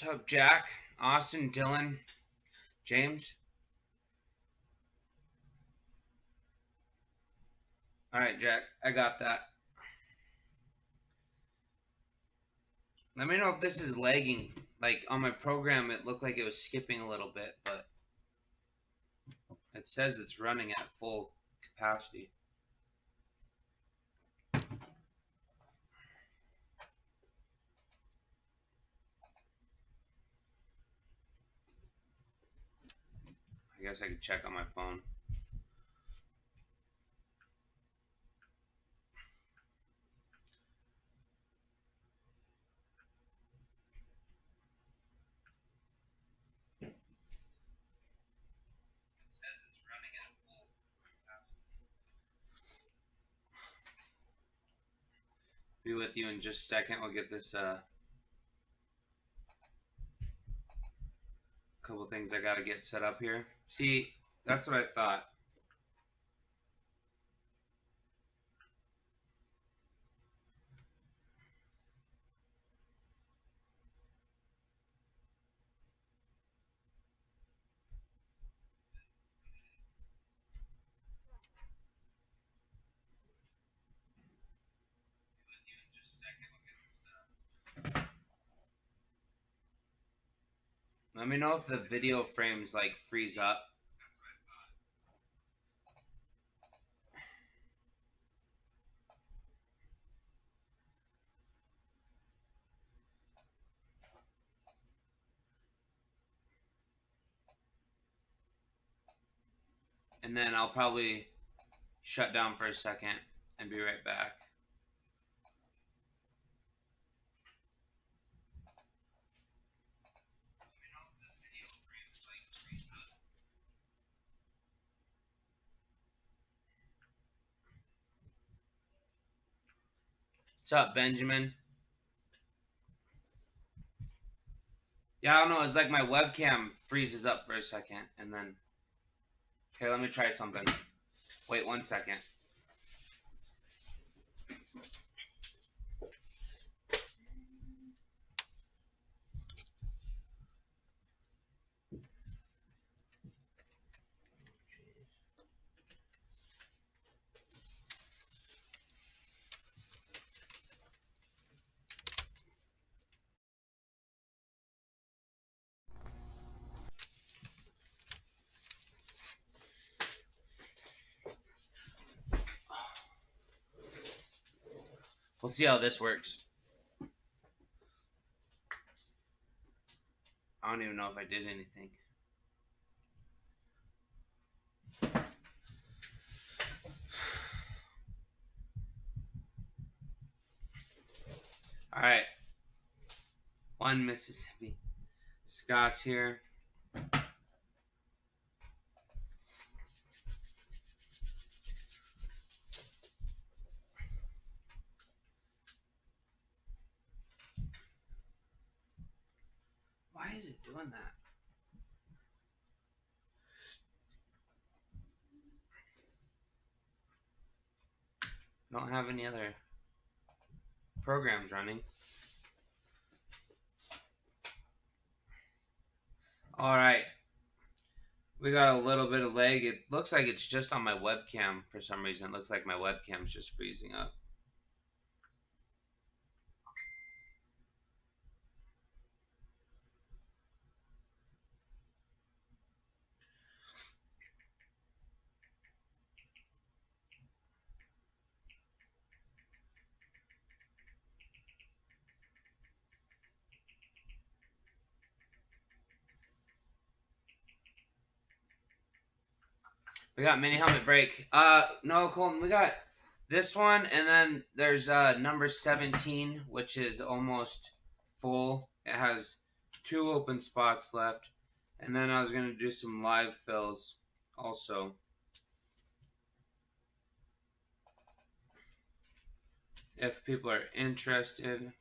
What's up, Jack? Austin, Dylan, James? Alright, Jack, I got that. Let me know if this is lagging. Like, on my program, it looked like it was skipping a little bit, but it says it's running at full capacity. I guess I could check on my phone. It says it's running at full capacity. Be with you in just a second. We'll get this couple things I gotta get set up here. See, that's what I thought. Let me know if the video frames like freeze up. And then I'll probably shut down for a second and be right back. What's up, Benjamin? Yeah, I don't know. It's like my webcam freezes up for a second, and then... Okay, let me try something. Wait 1 second. We'll see how this works. I don't even know if I did anything. All right. One Mississippi. Scott's here. Why is it doing that? I don't have any other programs running. All right. We got a little bit of lag. It looks like it's just on my webcam for some reason. It looks like my webcam's just freezing up. We got mini helmet break. No, Colton, we got this one, and then there's number 17, which is almost full. It has 2 open spots left. And then I was going to do some live fills also. If people are interested.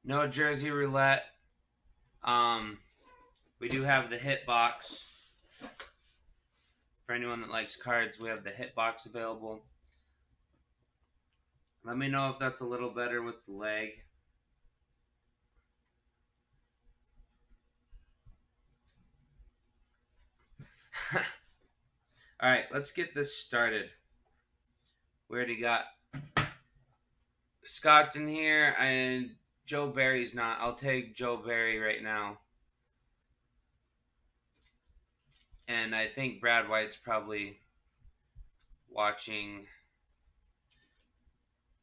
No jersey roulette. We do have the hit box. For anyone that likes cards, we have the hit box available. Let me know if that's a little better with the lag. All right, let's get this started. We already got Scott's in here, and Joe Barry's not. I'll take Joe Barry right now. And I think Brad White's probably watching.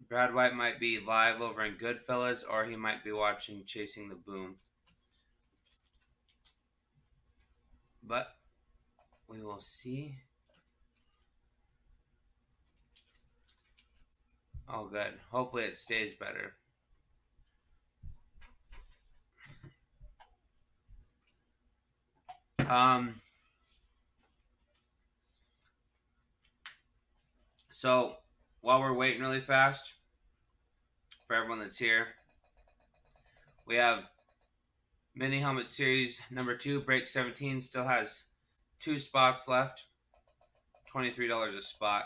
Brad White might be live over in Goodfellas, or he might be watching Chasing the Boom. But we will see. Oh, good. Hopefully it stays better. So while we're waiting really fast for everyone that's here, we have Mini Helmet Series number 2, break 17, still has 2 spots left. $23 a spot.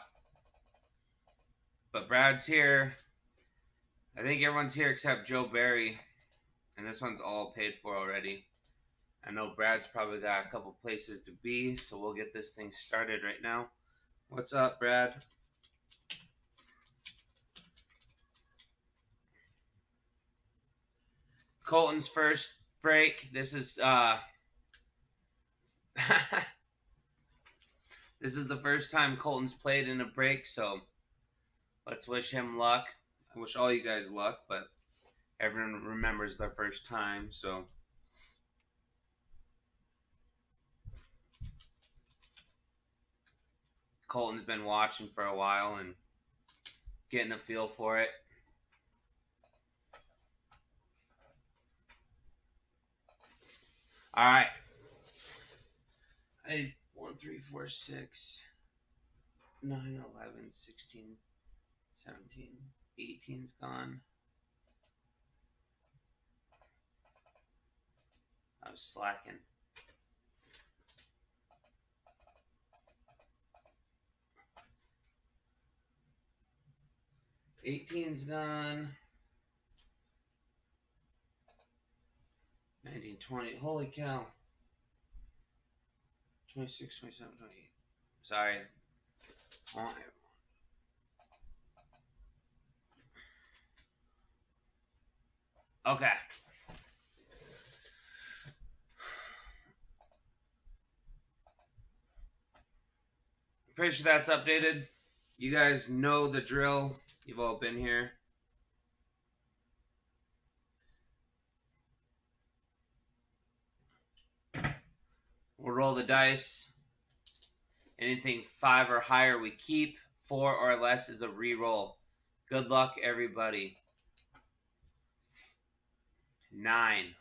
But Brad's here. I think everyone's here except Joe Barry. And this one's all paid for already. I know Brad's probably got a couple places to be, so we'll get this thing started right now. What's up, Brad? Colton's first break. This is this is the first time Colton's played in a break, so let's wish him luck. I wish all you guys luck, but everyone remembers their first time, so Colton's been watching for a while and getting a feel for it. All right. 1, 3, 4, 6, 9, 11, 16, 17, 18's gone. I was slacking. '18's gone. 19, 20. Holy cow. 26, 27, 28. Sorry. Okay. Pretty sure that's updated. You guys know the drill. You've all been here. We'll roll the dice. Anything 5 or higher we keep. 4 or less is a re-roll. Good luck, everybody. 9.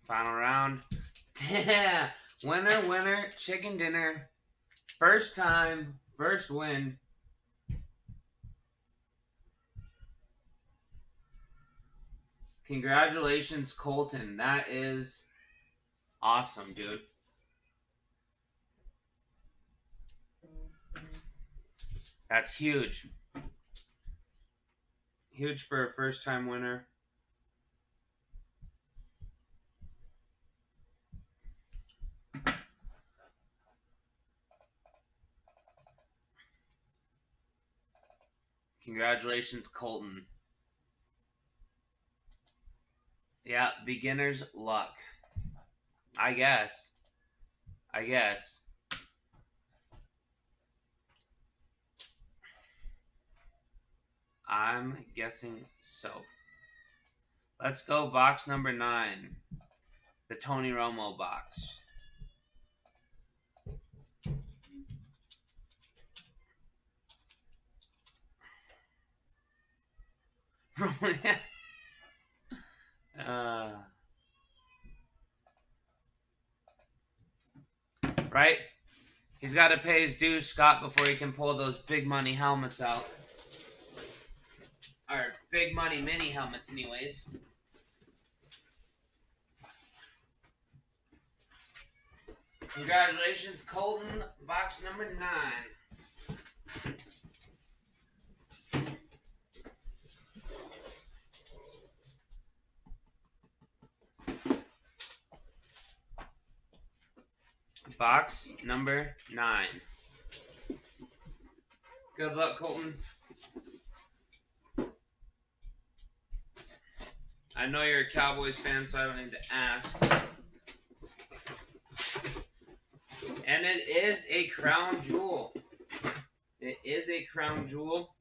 Final round. Yeah. Winner, winner, chicken dinner. First time, first win. Congratulations, Colton. That is awesome, dude. That's huge. Huge for a first time winner. Congratulations, Colton. Yeah, beginner's luck. I guess. I'm guessing so. Let's go box number 9. The Tony Romo box. Right? He's got to pay his dues, Scott, before he can pull those big money helmets out. Or big money mini helmets, anyways. Congratulations, Colton. Box number 9. Box number 9. Good luck, Colton. I know you're a Cowboys fan, so I don't need to ask. And it is a crown jewel. It is a crown jewel.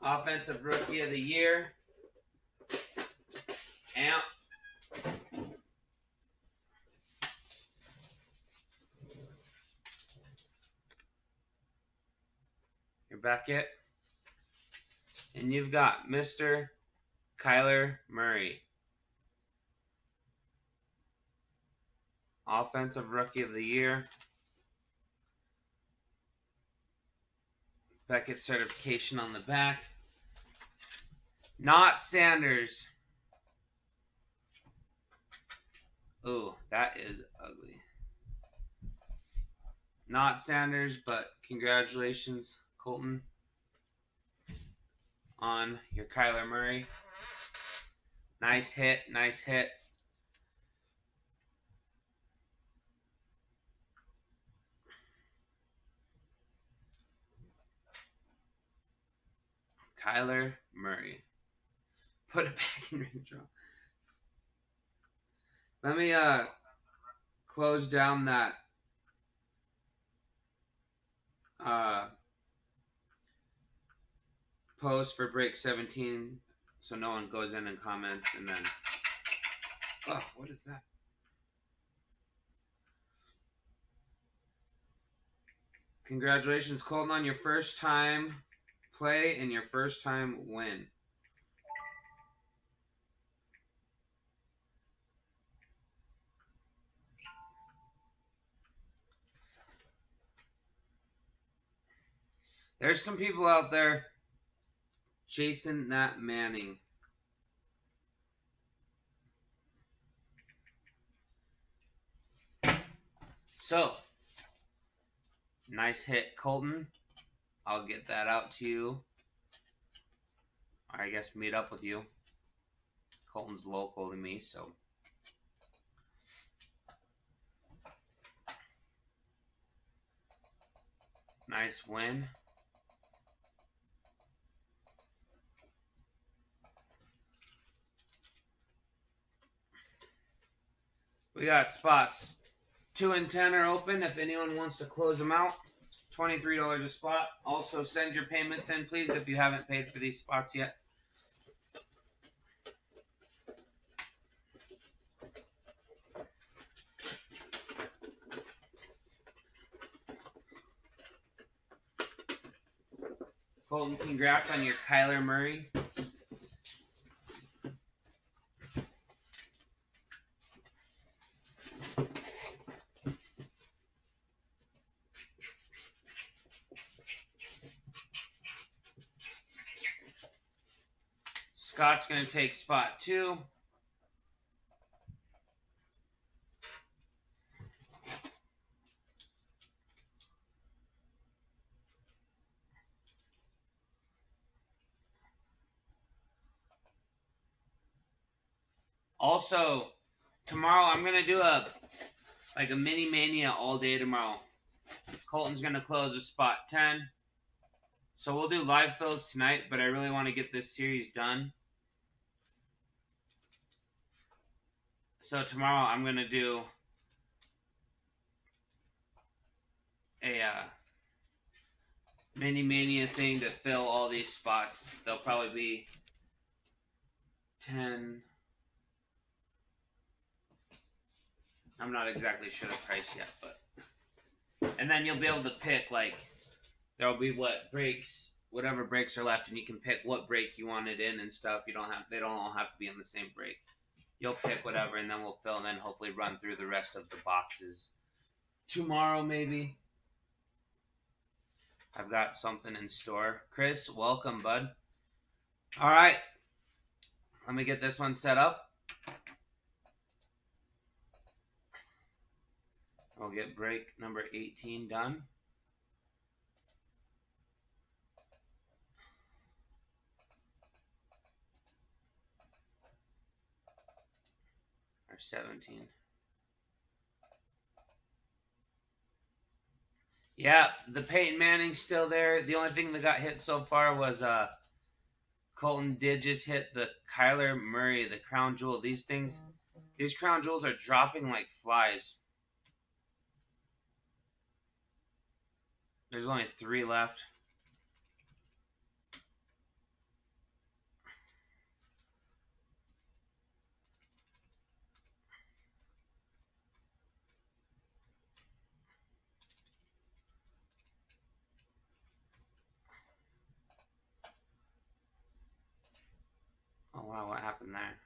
Offensive Rookie of the Year. Amp. You're back yet? And you've got Mr. Kyler Murray. Offensive Rookie of the Year. Beckett certification on the back. Not Sanders. Ooh, that is ugly. Not Sanders, but congratulations, Colton, on your Kyler Murray. Nice hit, nice hit. Kyler Murray. Put it back in redraw. Let me close down that post for break 17 so no one goes in and comments and then oh, what is that? Congratulations, Colton, on your first time play and your first time win. There's some people out there chasing that Manning. So, nice hit, Colton. I'll get that out to you. Or I guess meet up with you. Colton's local to me, so. Nice win. We got spots 2 and 10 are open if anyone wants to close them out. $23 a spot. Also, send your payments in, please, if you haven't paid for these spots yet. Colton, congrats on your Kyler Murray. Scott's going to take spot 2. Also, tomorrow I'm going to do a mini mania all day tomorrow. Colton's going to close with spot 10. So we'll do live fills tonight, but I really want to get this series done. So tomorrow I'm going to do a mini mania thing to fill all these spots. There'll probably be 10. I'm not exactly sure the price yet, but. And then you'll be able to pick, there'll be whatever breaks are left, and you can pick what break you want it in and stuff. They don't all have to be in the same break. You'll pick whatever, and then we'll fill, and then hopefully run through the rest of the boxes tomorrow, maybe. I've got something in store. Chris, welcome, bud. All right. Let me get this one set up. I'll get break number 18 done. Or 17. Yeah, the Peyton Manning's still there. The only thing that got hit so far was Colton did just hit the Kyler Murray, the crown jewel. These crown jewels are dropping like flies. There's only 3 left. Oh wow, what happened there?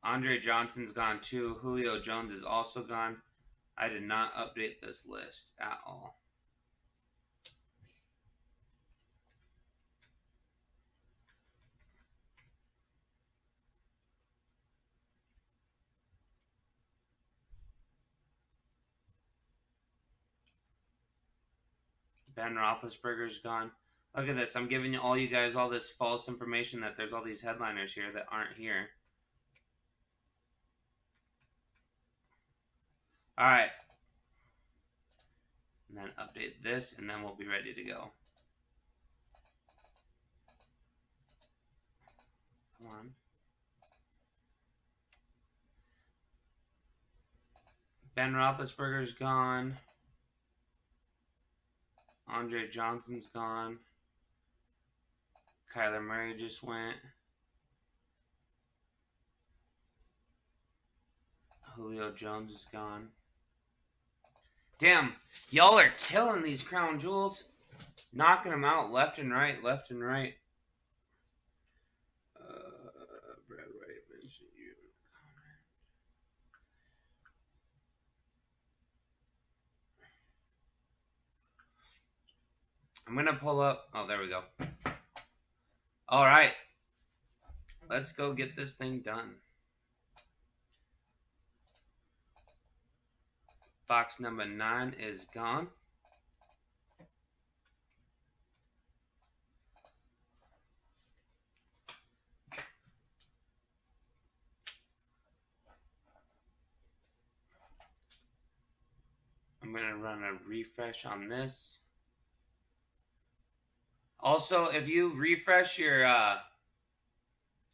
Andre Johnson's gone too. Julio Jones is also gone. I did not update this list at all. Ben Roethlisberger's gone. Look at this. I'm giving you guys all this false information that there's all these headliners here that aren't here. All right. And then update this, and then we'll be ready to go. Come on. Ben Roethlisberger's gone. Andre Johnson's gone. Kyler Murray just went. Julio Jones is gone. Damn, y'all are killing these crown jewels. Knocking them out left and right, left and right. Brad Wright mentioned you. I'm going to pull up. Oh, there we go. All right. Let's go get this thing done. Box number 9 is gone. I'm going to run a refresh on this. Also, if you refresh your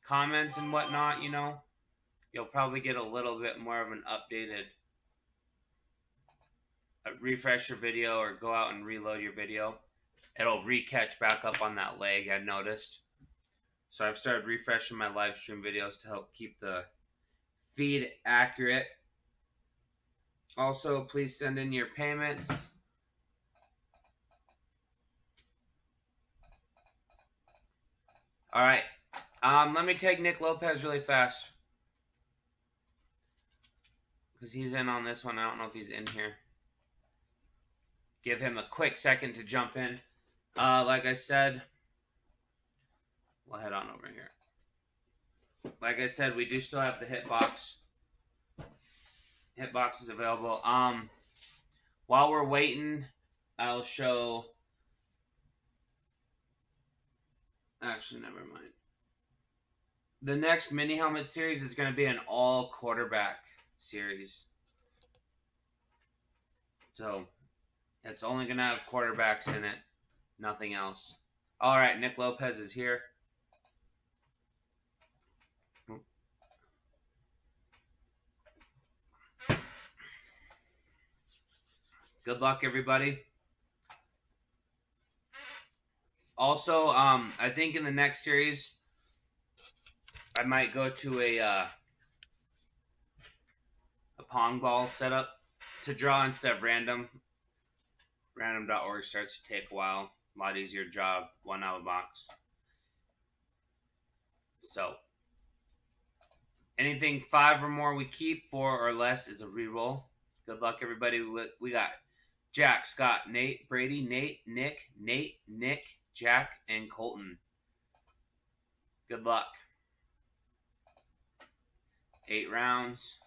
comments and whatnot, you'll probably get a little bit more of an updated refresh your video or go out and reload your video. It'll re-catch back up on that lag, I noticed. So I've started refreshing my live stream videos to help keep the feed accurate. Also, please send in your payments. All right. Let me take Nick Lopez really fast. Because he's in on this one. I don't know if he's in here. Give him a quick second to jump in. Like I said, we'll head on over here. Like I said, we do still have the Hitbox. Hitbox is available. While we're waiting, I'll show... Actually, never mind. The next mini helmet series is going to be an all quarterback series. So, it's only going to have quarterbacks in it. Nothing else. All right, Nick Lopez is here. Good luck, everybody. Also, I think in the next series, I might go to a Pong ball setup to draw instead of random. Random.org starts to take a while. A lot easier job, 1 out of the box. So, anything 5 or more we keep, 4 or less is a reroll. Good luck, everybody. We got Jack, Scott, Nate, Brady, Nate, Nick, Jack, and Colton. Good luck. 8 rounds.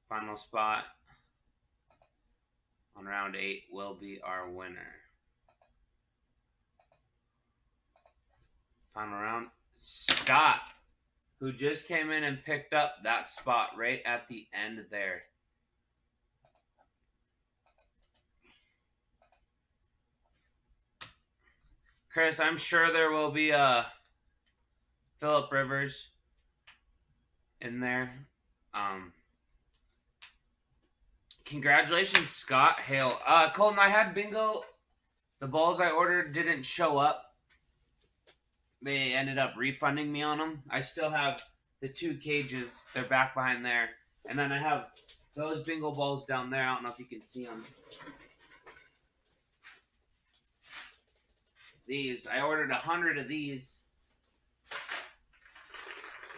Final spot on round 8 will be our winner. Final round. Scott, who just came in and picked up that spot right at the end there. Chris, I'm sure there will be a Phillip Rivers in there. Congratulations, Scott Hale. Colton, I had bingo. The balls I ordered didn't show up. They ended up refunding me on them. I still have the 2 cages. They're back behind there. And then I have those bingo balls down there. I don't know if you can see them. These. I ordered 100 of these.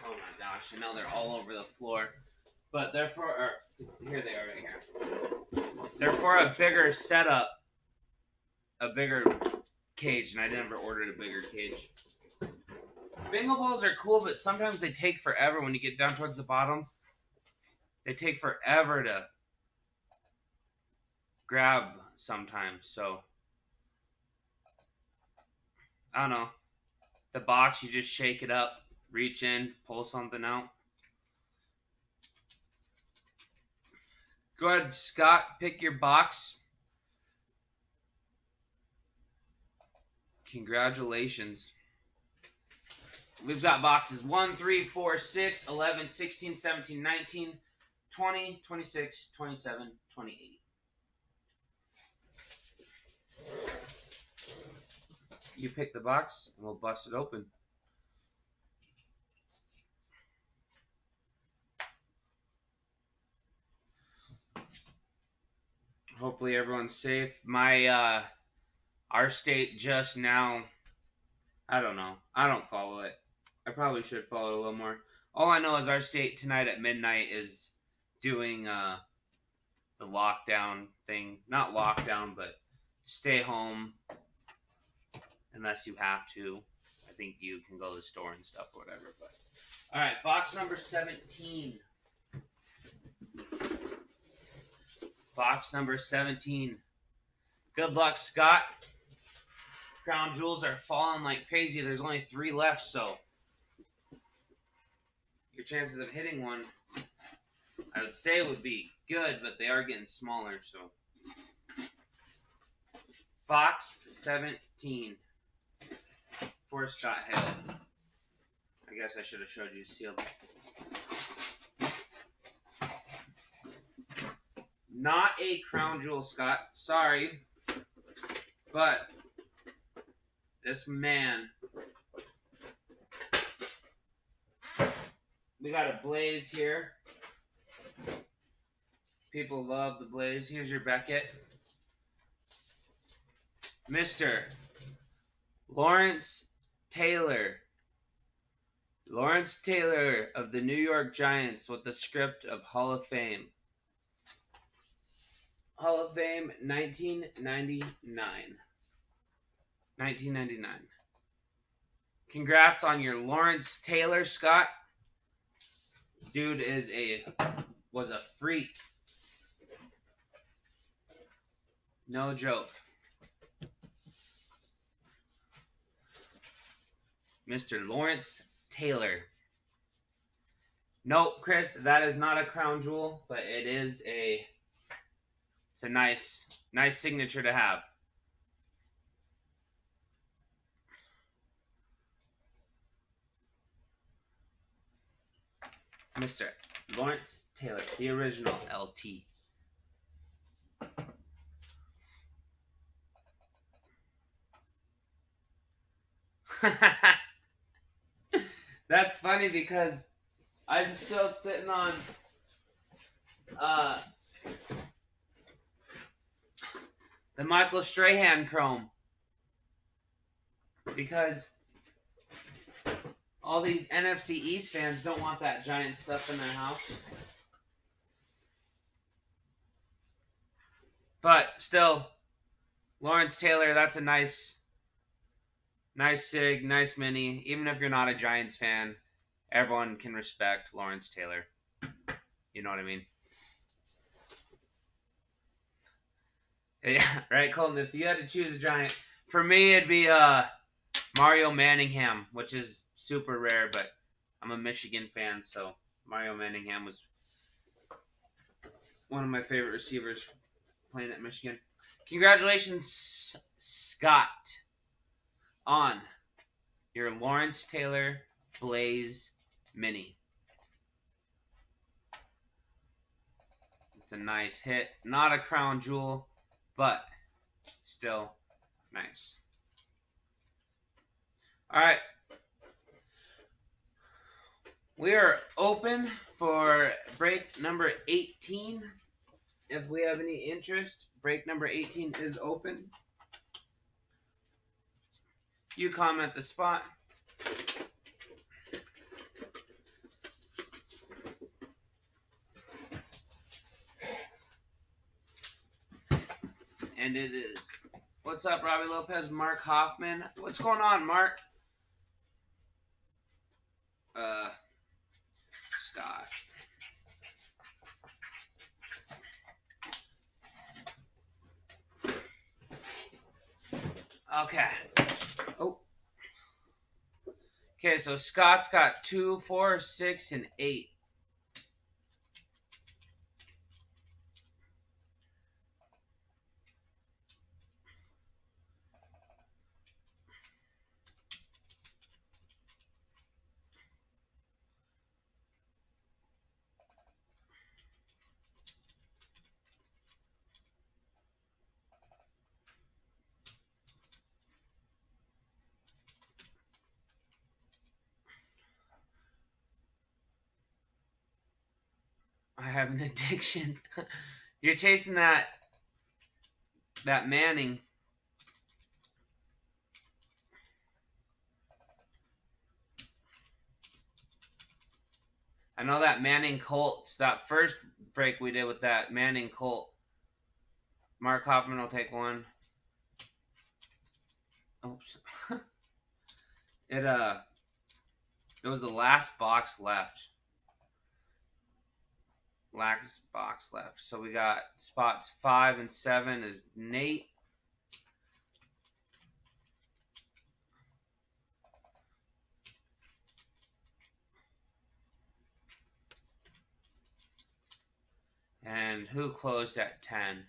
Oh my gosh. I know they're all over the floor. But they're for... here they are right here. They're for a bigger setup. A bigger cage. And I never ordered a bigger cage. Bingo balls are cool, but sometimes they take forever when you get down towards the bottom. They take forever to grab sometimes, so I don't know. The box, you just shake it up, reach in, pull something out. Go ahead, Scott, pick your box. Congratulations. We've got boxes 1, 3, 4, 6, 11, 16, 17, 19, 20, 26, 27, 28. You pick the box, and we'll bust it open. Hopefully everyone's safe. Our state just now, I don't know. I don't follow it. I probably should follow it a little more. All I know is our state tonight at midnight is doing the lockdown thing. Not lockdown, but stay home unless you have to. I think you can go to the store and stuff or whatever. But all right, box number 17. Box number 17. Good luck, Scott. Crown jewels are falling like crazy. There's only 3 left, so your chances of hitting one, I would say, would be good, but they are getting smaller, so. Box 17 for Scott Hale. I guess I should have showed you sealed. Not a crown jewel, Scott. Sorry. But this man. We got a Blaze here. People love the Blaze. Here's your Beckett. Mr. Lawrence Taylor. Lawrence Taylor of the New York Giants with the script of Hall of Fame. Hall of Fame 1999. 1999. Congrats on your Lawrence Taylor, Scott. Dude was a freak. No joke. Mr. Lawrence Taylor. Nope, Chris, that is not a crown jewel, but it's a nice signature to have. Mr. Lawrence Taylor, the original LT. That's funny because I'm still sitting on the Michael Strahan Chrome because all these NFC East fans don't want that Giant stuff in their house. But still, Lawrence Taylor, that's a nice sig, nice mini. Even if you're not a Giants fan, everyone can respect Lawrence Taylor. You know what I mean? Yeah, right, Colton? If you had to choose a Giant, for me it'd be Mario Manningham, which is super rare, but I'm a Michigan fan, so Mario Manningham was one of my favorite receivers playing at Michigan. Congratulations, Scott. on your Lawrence Taylor Blaze Mini. It's a nice hit. Not a crown jewel, but still nice. All right. We are open for break number 18. If we have any interest, break number 18 is open. You comment the spot. And it is. What's up, Robbie Lopez? Mark Hoffman. What's going on, Mark? Scott. Okay. Oh. Okay, so Scott's got 2, 4, 6, and 8. I have an addiction. You're chasing that Manning. I know that Manning Colts, that first break we did with that Manning Colt. Mark Hoffman will take one. Oops. It was the last box left. Last box left. So we got spots 5 and 7 is Nate. And who closed at 10?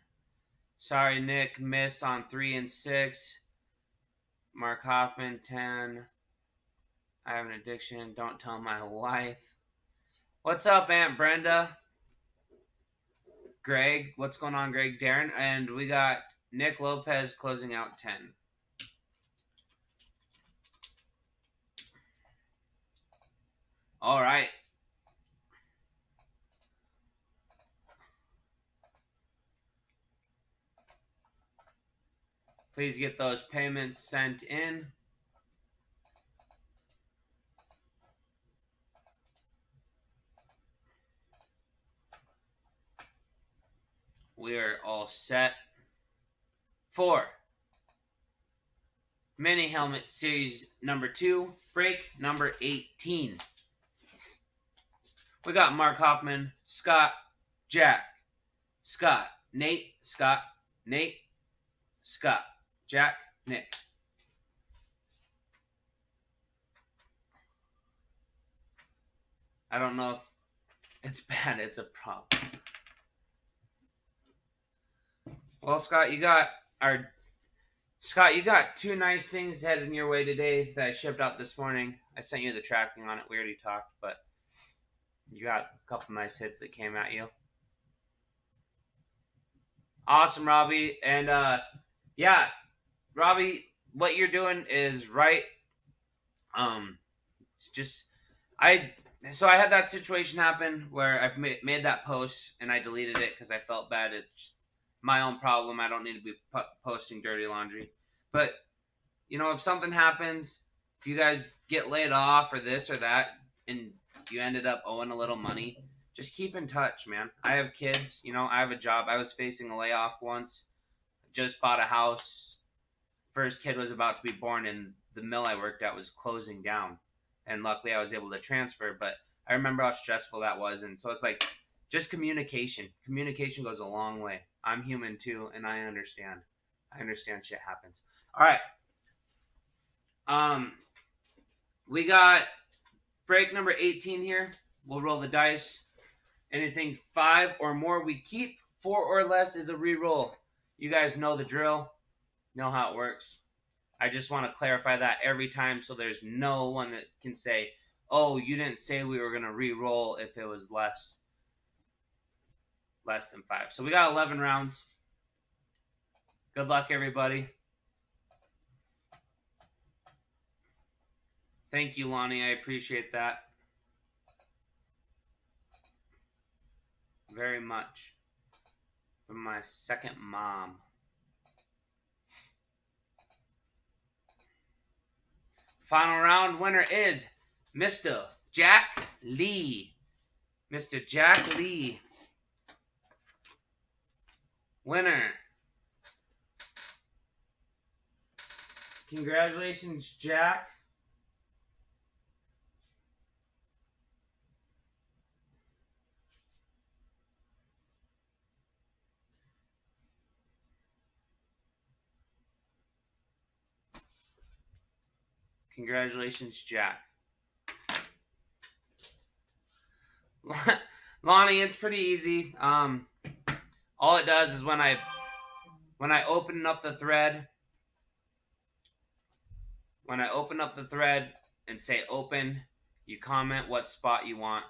Sorry, Nick. Missed on 3 and 6. Mark Hoffman, 10. I have an addiction. Don't tell my wife. What's up, Aunt Brenda? Greg. What's going on, Greg? Darren. And we got Nick Lopez closing out 10. All right. Please get those payments sent in. We are all set for Mini Helmet Series number 2, break number 18. We got Mark Hoffman, Scott, Jack, Scott, Nate, Scott, Nate, Scott, Jack, Nick. I don't know if it's bad. It's a problem. Well, Scott, you got 2 nice things heading your way today that I shipped out this morning. I sent you the tracking on it. We already talked, but you got a couple nice hits that came at you. Awesome, Robbie. And yeah, Robbie, what you're doing is right. It's just so I had that situation happen where I made that post and I deleted it because I felt bad. It's my own problem. I don't need to be posting dirty laundry. But you know, if something happens, if you guys get laid off or this or that, and you ended up owing a little money, just keep in touch, man. I have kids. You know, I have a job. I was facing a layoff once. Just bought a house. First kid was about to be born, and the mill I worked at was closing down. And luckily, I was able to transfer. But I remember how stressful that was. And so it's like just communication. Communication goes a long way. I'm human too, and I understand. I understand shit happens. All right. We got break number 18 here. We'll roll the dice. Anything 5 or more we keep. 4 or less is a re-roll. You guys know the drill. Know how it works. I just want to clarify that every time so there's no one that can say, oh, you didn't say we were going to re-roll if it was less than 5. So we got 11 rounds. Good luck, everybody. Thank you, Lonnie. I appreciate that very much. From my second mom. Final round winner is Mr. Jack Lee. Mr. Jack Lee. Winner. Congratulations, Jack. Congratulations, Jack. Lonnie, it's pretty easy. All it does is when I open up the thread, and say open, you comment what spot you want.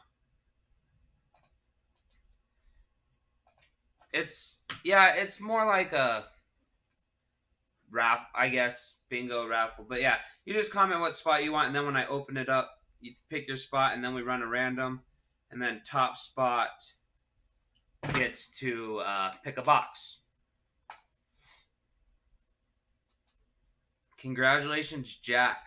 It's more like a raffle, I guess, bingo raffle. But yeah, you just comment what spot you want, and then when I open it up, you pick your spot, and then we run a random, and then top spot gets to pick a box. Congratulations, Jack.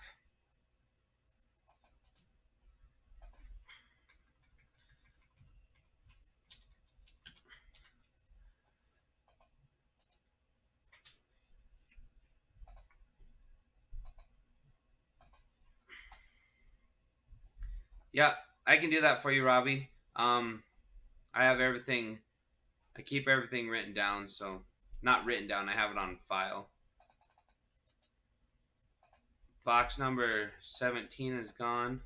Yeah, I can do that for you, Robbie. I have everything. I keep everything written down, so not written down. I have it on file. Box number 17 is gone.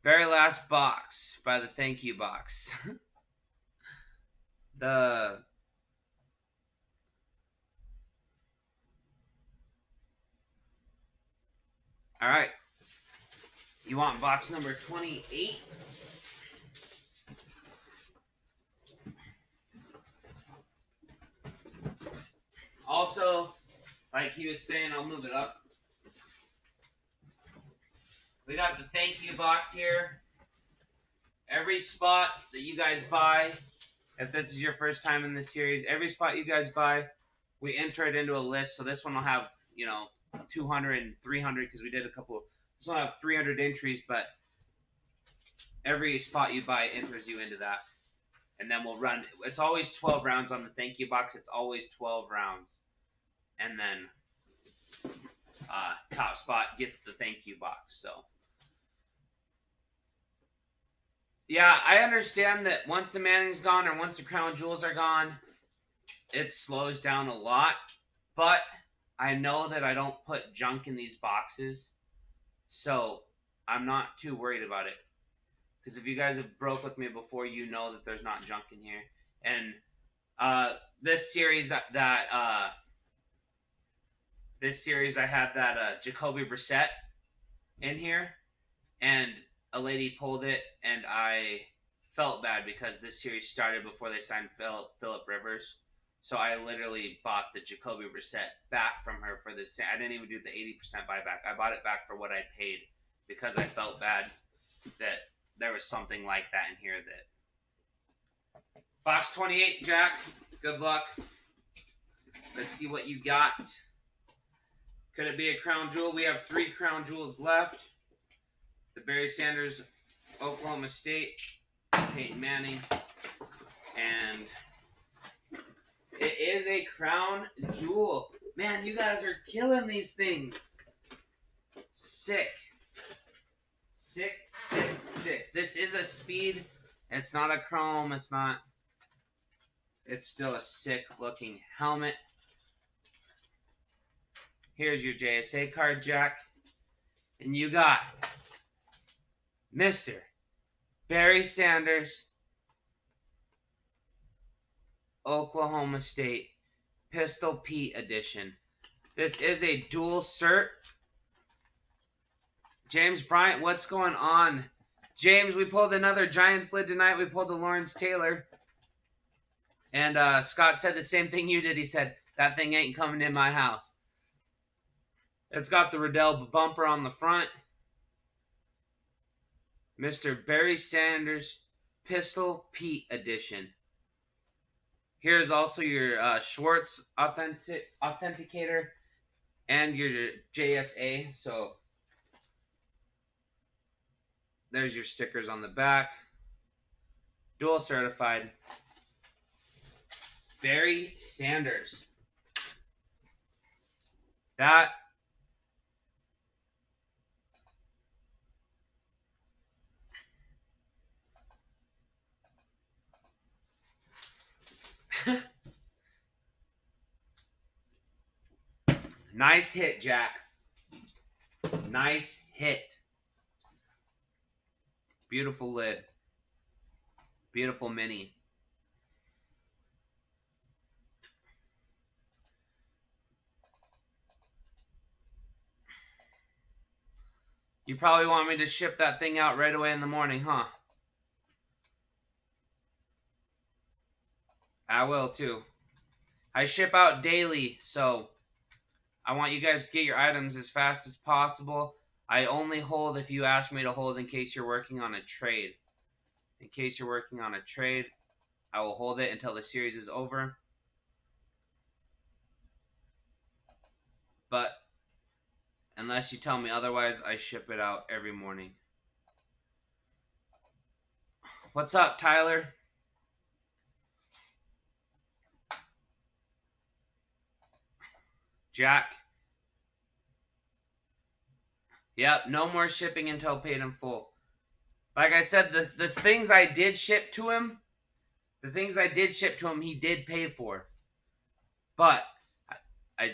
Very last box by the thank you box. All right. You want box number 28? Also, like he was saying, I'll move it up. We got the thank you box here. Every spot that you guys buy, if this is your first time in this series, every spot you guys buy, we enter it into a list. So this one will have, 200 and 300 because we did a couple. This one will have 300 entries, but every spot you buy enters you into that. And then we'll run. It's always 12 rounds on the thank you box. It's always 12 rounds. And then top spot gets the thank you box. So, yeah, I understand that once the Manning's gone or once the crown jewels are gone, it slows down a lot. But I know that I don't put junk in these boxes. So I'm not too worried about it. Because if you guys have broke with me before, you know that there's not junk in here. And this series I had that Jacoby Brissett in here, and a lady pulled it, and I felt bad because this series started before they signed Phillip Rivers. So I literally bought the Jacoby Brissett back from her for this. I didn't even do the 80% buyback. I bought it back for what I paid because I felt bad that there was something like that in here. That box 28, Jack. Good luck. Let's see what you got. Could it be a crown jewel? We have 3 crown jewels left. The Barry Sanders, Oklahoma State, Peyton Manning, and it is a crown jewel. Man, you guys are killing these things. Sick. This is a speed. It's not a chrome. It's still a sick looking helmet. Here's your JSA card, Jack. And you got Mr. Barry Sanders, Oklahoma State, Pistol Pete edition. This is a dual cert. James Bryant, what's going on? James, we pulled another Giants lid tonight. We pulled the Lawrence Taylor. And Scott said the same thing you did. He said, that thing ain't coming in my house. It's got the Riddell bumper on the front. Mr. Barry Sanders Pistol Pete edition. Here's also your Schwartz authenticator and your JSA. So there's your stickers on the back. Dual certified. Barry Sanders. That nice hit, Jack. Nice hit. Beautiful lid. Beautiful mini. You probably want me to ship that thing out right away in the morning, huh? I will too. I ship out daily, so I want you guys to get your items as fast as possible. I only hold if you ask me to hold in case you're working on a trade. In case you're working on a trade, I will hold it until the series is over. But unless you tell me otherwise, I ship it out every morning. What's up, Tyler? Jack? Yep, no more shipping until paid in full. Like I said, the things I did ship to him, he did pay for. But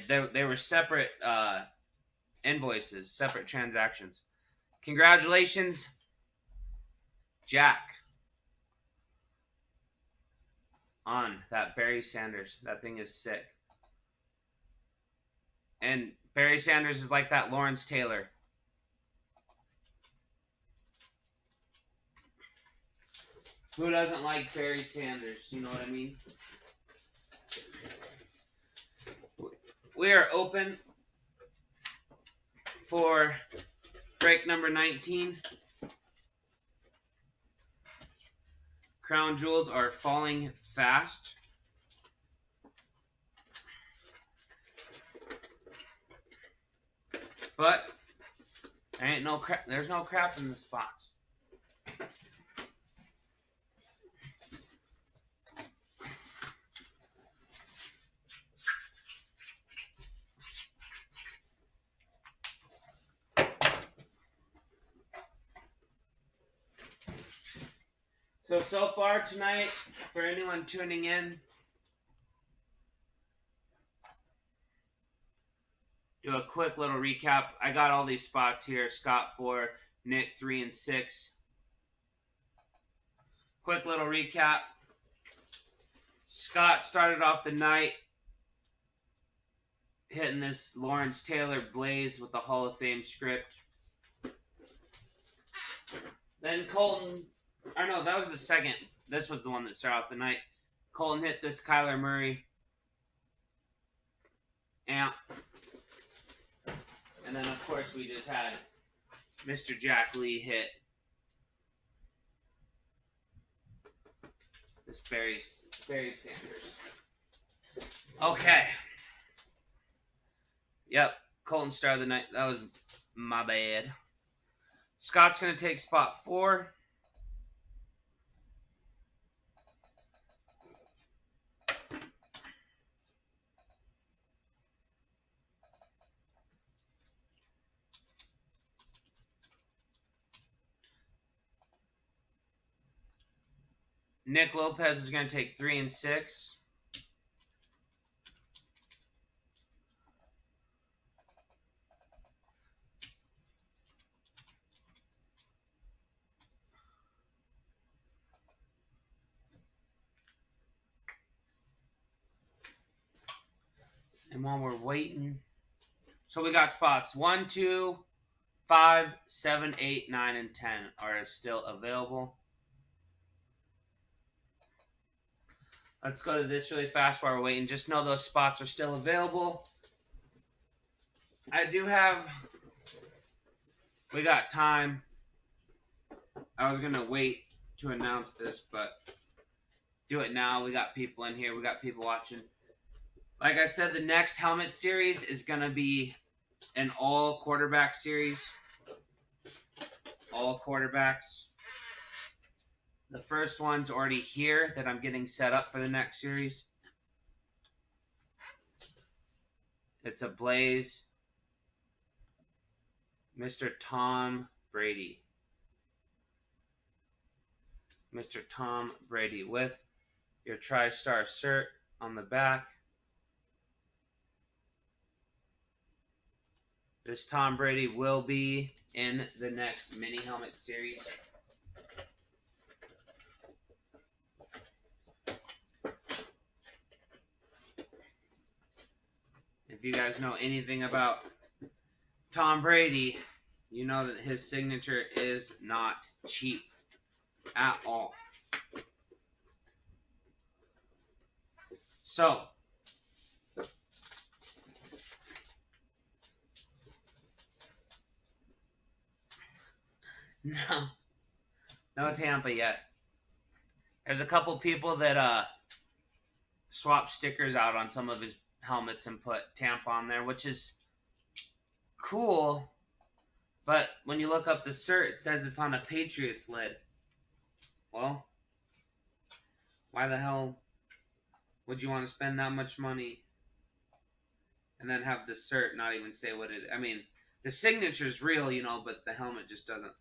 they were separate invoices, separate transactions. Congratulations, Jack, on that Barry Sanders. That thing is sick. And Barry Sanders is like that Lawrence Taylor. Who doesn't like Barry Sanders? You know what I mean? We are open for break number 19. Crown jewels are falling fast. But there ain't no crap. There's no crap in this box. So far tonight, for anyone tuning in, do a quick little recap. I got all these spots here. Scott 4, Nick 3 and 6. Quick little recap. Scott started off the night hitting this Lawrence Taylor Blaze with the Hall of Fame script. Then Colton, or no, that was the second. This was the one that started off the night. Colton hit this Kyler Murray amp. And then, of course, we just had Mr. Jack Lee hit this Barry Sanders. Okay. Yep, Colton started the night. That was my bad. Scott's going to take spot 4. Nick Lopez is going to take 3 and 6. And while we're waiting, so we got spots 1, 2, 5, 7, 8, 9, and 10 are still available. Let's go to this really fast while we're waiting. Just know those spots are still available. I do have... We got time. I was going to wait to announce this, but do it now. We got people in here. We got people watching. Like I said, the next helmet series is going to be an all quarterback series. All quarterbacks. The first one's already here that I'm getting set up for the next series. It's a Blaze. Mr. Tom Brady. Mr. Tom Brady with your TriStar cert on the back. This Tom Brady will be in the next mini helmet series. If you guys know anything about Tom Brady, you know that his signature is not cheap at all. So, no Tampa yet. There's a couple people that swap stickers out on some of his helmets and put Tampa on there, which is cool. But when you look up the cert, it says it's on a Patriots lid. Well, why the hell would you want to spend that much money and then have the cert not even say what it is? I mean, the signature's real, you know, but the helmet just doesn't.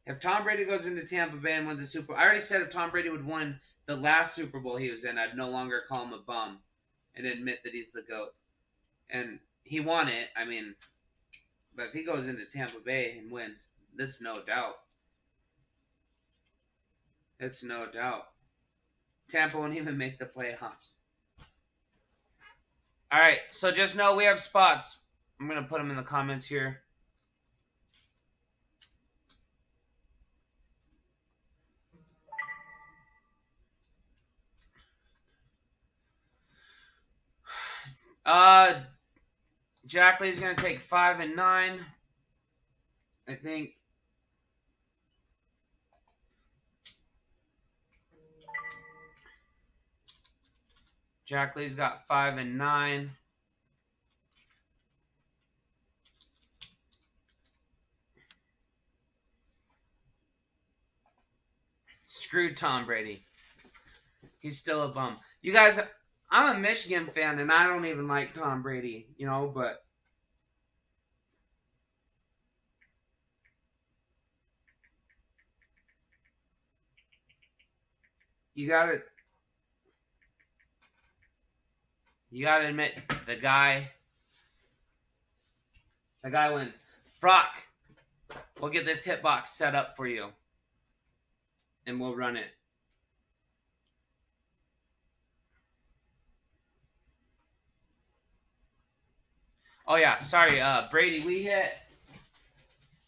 If Tom Brady goes into Tampa Bay and wins the Super Bowl, I already said if Tom Brady would win the last Super Bowl he was in, I'd no longer call him a bum and admit that he's the GOAT. And he won it, I mean, but if he goes into Tampa Bay and wins, that's no doubt. It's no doubt. Tampa won't even make the playoffs. All right, so just know we have spots. I'm going to put them in the comments here. Jack Lee's going to take 5 and 9. I think. Jack Lee's got 5 and 9. Screw Tom Brady. He's still a bum. You guys, I'm a Michigan fan, and I don't even like Tom Brady, you know, but you gotta admit the guy wins. Brock, we'll get this hitbox set up for you, and we'll run it. Oh yeah, sorry, Brady. We hit.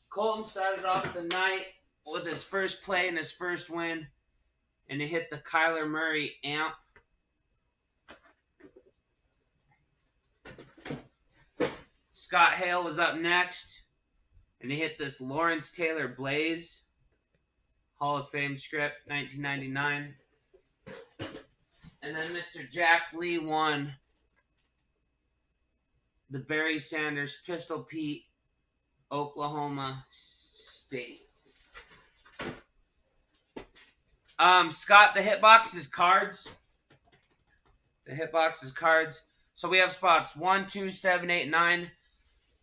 Colton started off the night with his first play and his first win, and he hit the Kyler Murray amp. Scott Hale was up next, and he hit this Lawrence Taylor Blaze Hall of Fame script, 1999. And then Mr. Jack Lee won the Barry Sanders Pistol Pete Oklahoma State. Scott, the hitbox is cards. The hitbox is cards. So we have spots 1, 2, 7, 8, 9.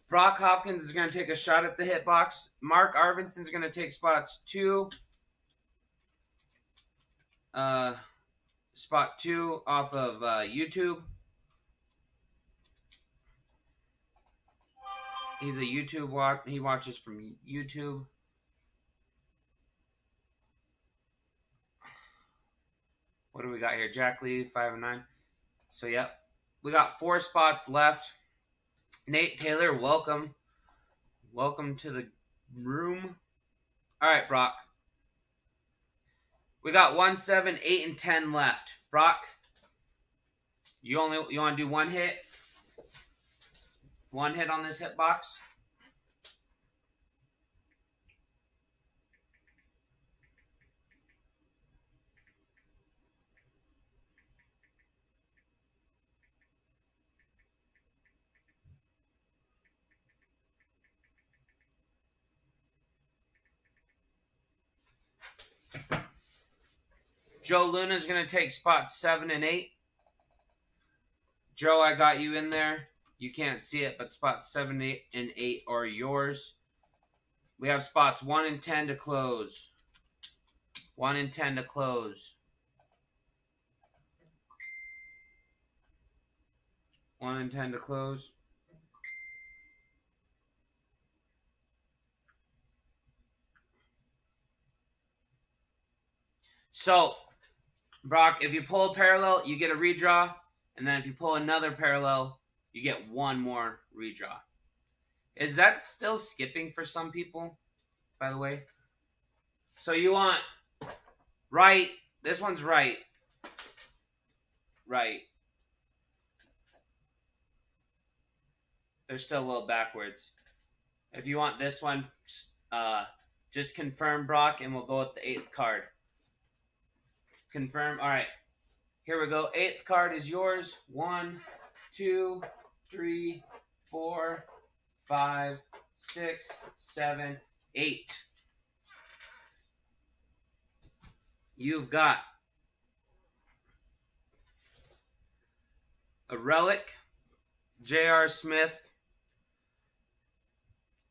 Brock Hopkins is going to take a shot at the hitbox. Mark Arvinson's going to take spots 2. Spot 2 off of YouTube. He's a YouTube he watches from YouTube. What do we got here? Jack Lee, 5 and 9. So, yep. We got 4 spots left. Nate Taylor, welcome. Welcome to the room. All right, Brock. We got 1, 7, 8, and 10 left. Brock, you want to do one hit? One hit on this hit box? Joe Luna's going to take spots 7 and 8. Joe, I got you in there. You can't see it, but spots 7, 8, and 8 are yours. We have spots 1 and 10 to close. 1 and 10 to close. 1 and 10 to close. So, Brock, if you pull a parallel, you get a redraw. And then if you pull another parallel, you get one more redraw. Is that still skipping for some people, by the way? So you want right. This one's right. Right. They're still a little backwards. If you want this one, just confirm, Brock, and we'll go with the 8th card. Confirm. All right. Here we go. 8th card is yours. 1, 2, 3, 4, 5, 6, 7, 8. You've got a relic, J.R. Smith,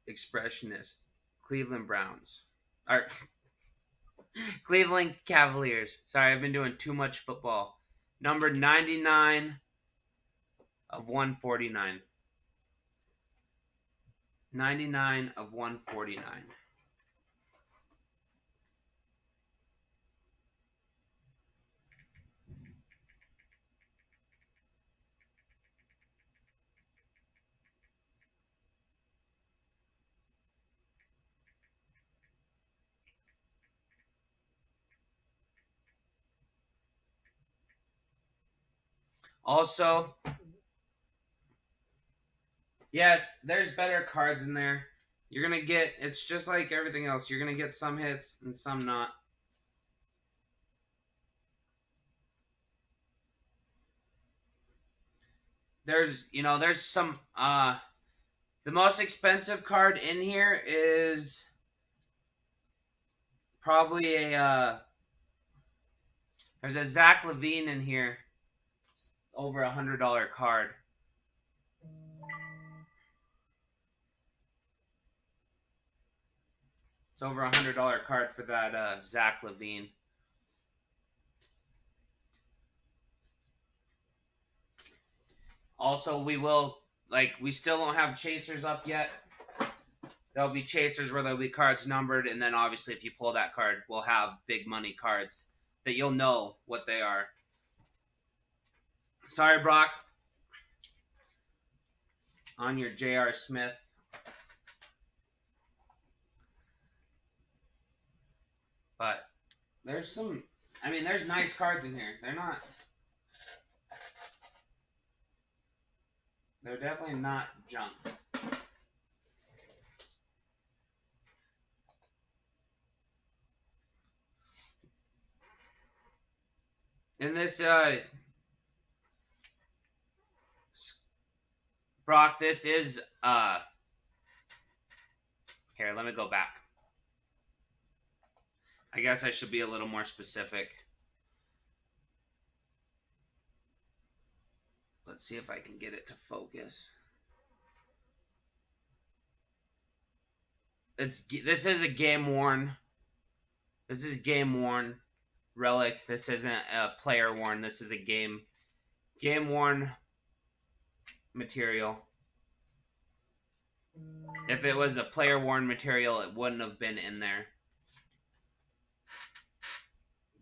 expressionist, Cleveland Browns. All right. Cleveland Cavaliers. Sorry, I've been doing too much football. Number 99 of 149. 99 of 149. Also, yes, there's better cards in there. You're going to get, it's just like everything else. You're going to get some hits and some not. There's some, the most expensive card in here is probably there's a Zach LaVine in here. It's over $100 card. It's over $100 card for that Zach LaVine. Also, we still don't have chasers up yet. There'll be chasers where there'll be cards numbered, and then obviously if you pull that card, we'll have big money cards that you'll know what they are. Sorry, Brock. On your J.R. Smith. But there's there's nice cards in here. They're definitely not junk. In this, Brock, this is, here, let me go back. I guess I should be a little more specific. Let's see if I can get it to focus. This is a game-worn. This is game-worn relic. This isn't a player-worn. This is a game-worn material. If it was a player-worn material, it wouldn't have been in there.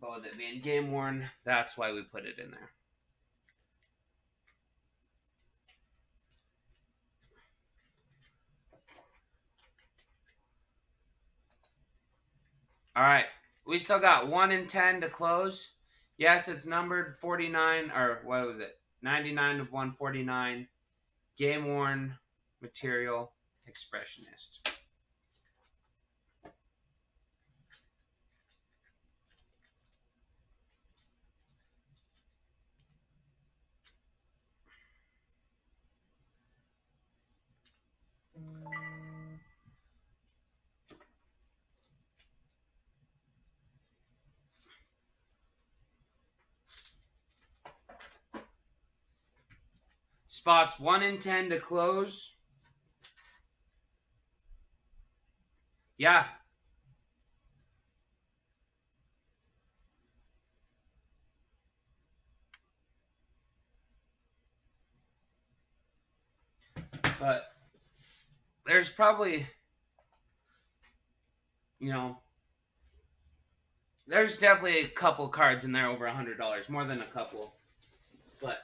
But with it being game-worn, that's why we put it in there. All right. We still got 1 in 10 to close. Yes, it's numbered 49, or what was it? 99 of 149. Game worn material expressionist. Spots 1 in 10 to close. Yeah. But there's probably, you know, there's definitely a couple cards in there over $100. More than a couple. But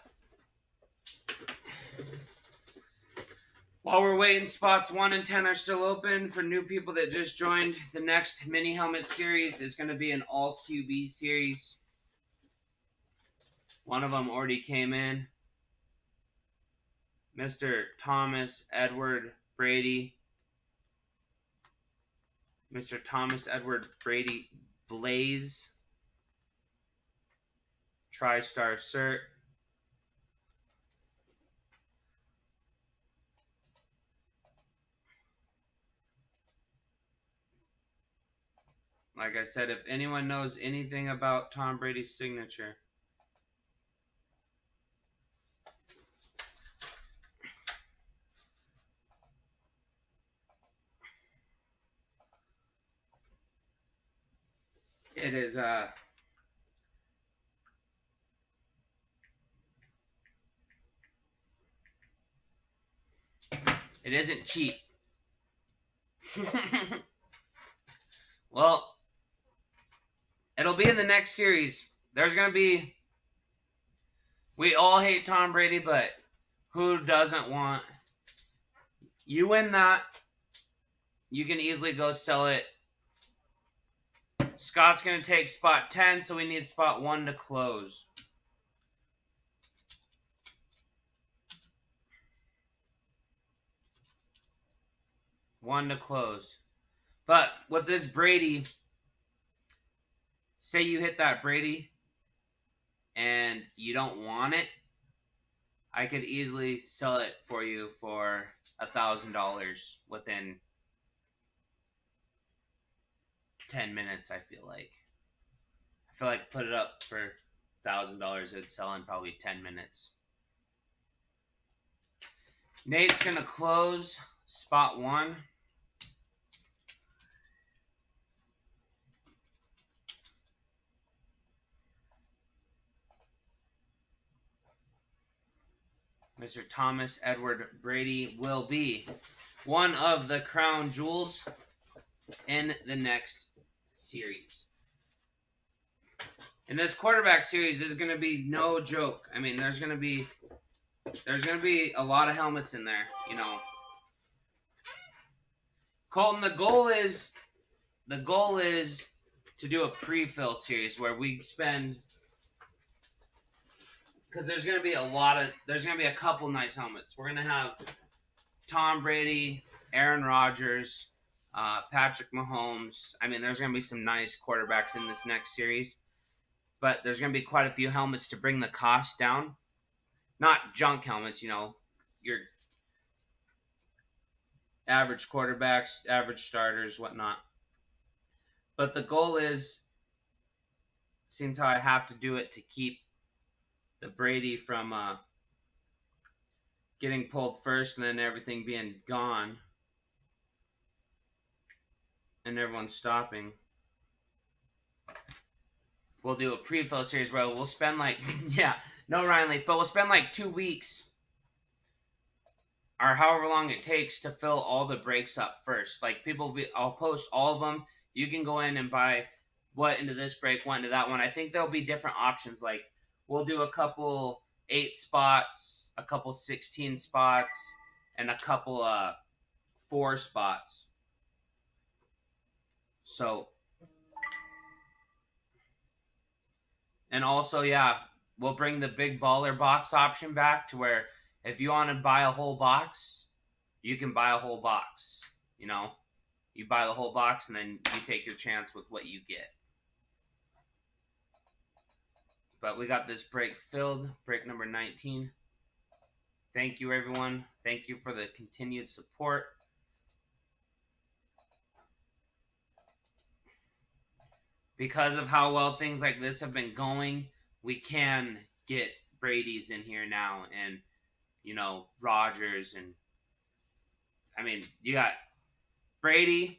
while we're waiting, spots 1 and 10 are still open for new people that just joined. The next mini helmet series is going to be an all QB series. One of them already came in. Mr. Thomas Edward Brady. Mr. Thomas Edward Brady Blaze. TriStar Cert. Like I said, if anyone knows anything about Tom Brady's signature, it is it isn't cheap. Well, it'll be in the next series. There's going to be... We all hate Tom Brady, but who doesn't want... You win that, you can easily go sell it. Scott's going to take spot 10, so we need spot 1 to close. One to close. But with this Brady, say you hit that Brady and you don't want it, I could easily sell it for you for $1,000 within 10 minutes, I feel like. Put it up for $1,000, it'd sell in probably 10 minutes. Nate's going to close spot 1. Mr. Thomas Edward Brady will be one of the crown jewels in the next series. And this quarterback series is going to be no joke. I mean, there's going to be a lot of helmets in there, you know. Colton, the goal is to do a pre-fill series where we spend, because there's going to be a couple nice helmets. We're going to have Tom Brady, Aaron Rodgers, Patrick Mahomes. I mean, there's going to be some nice quarterbacks in this next series. But there's going to be quite a few helmets to bring the cost down. Not junk helmets, you know, your average quarterbacks, average starters, whatnot. But the goal is, seems how I have to do it to keep the Brady from getting pulled first and then everything being gone and everyone stopping. We'll do a pre-fill series where we'll spend no Ryan Leaf, but we'll spend 2 weeks or however long it takes to fill all the breaks up first. I'll post all of them. You can go in and buy what into this break, what into that one. I think there'll be different options. We'll do a couple 8 spots, a couple 16 spots, and a couple 4 spots. So And also, yeah, we'll bring the big baller box option back to where if you want to buy a whole box, you can buy a whole box. You know, you buy the whole box and then you take your chance with what you get. But we got this break filled, break number 19. Thank you, everyone. Thank you for the continued support. Because of how well things like this have been going, we can get Brady's in here now and, you know, Rodgers. And I mean, you got Brady,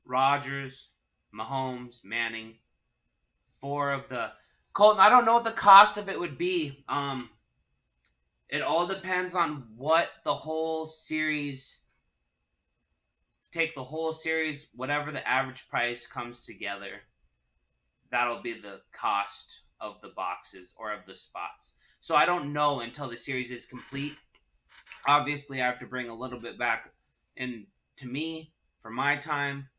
Rodgers, Mahomes, Manning, 4 of the Colton. I don't know what the cost of it would be. It all depends on what the whole series. Take the whole series, whatever the average price comes together. That'll be the cost of the boxes or of the spots. So I don't know until the series is complete. Obviously, I have to bring a little bit back in to me for my time,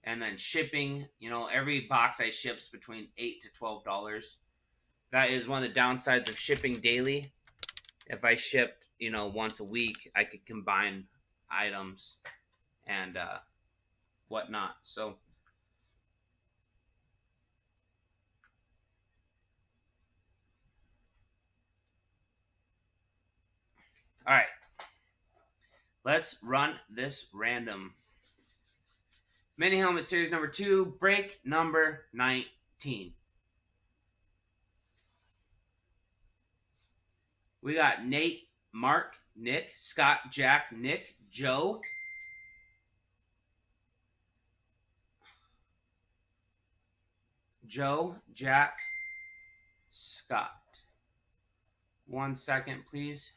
and then shipping. You know, every box I ship's between $8 to $12. That is one of the downsides of shipping daily. If I shipped, you know, once a week, I could combine items and whatnot. So, all right, let's run this random. Mini helmet series number 2, break number 19. We got Nate, Mark, Nick, Scott, Jack, Nick, Joe, Jack, Scott. 1 second, please.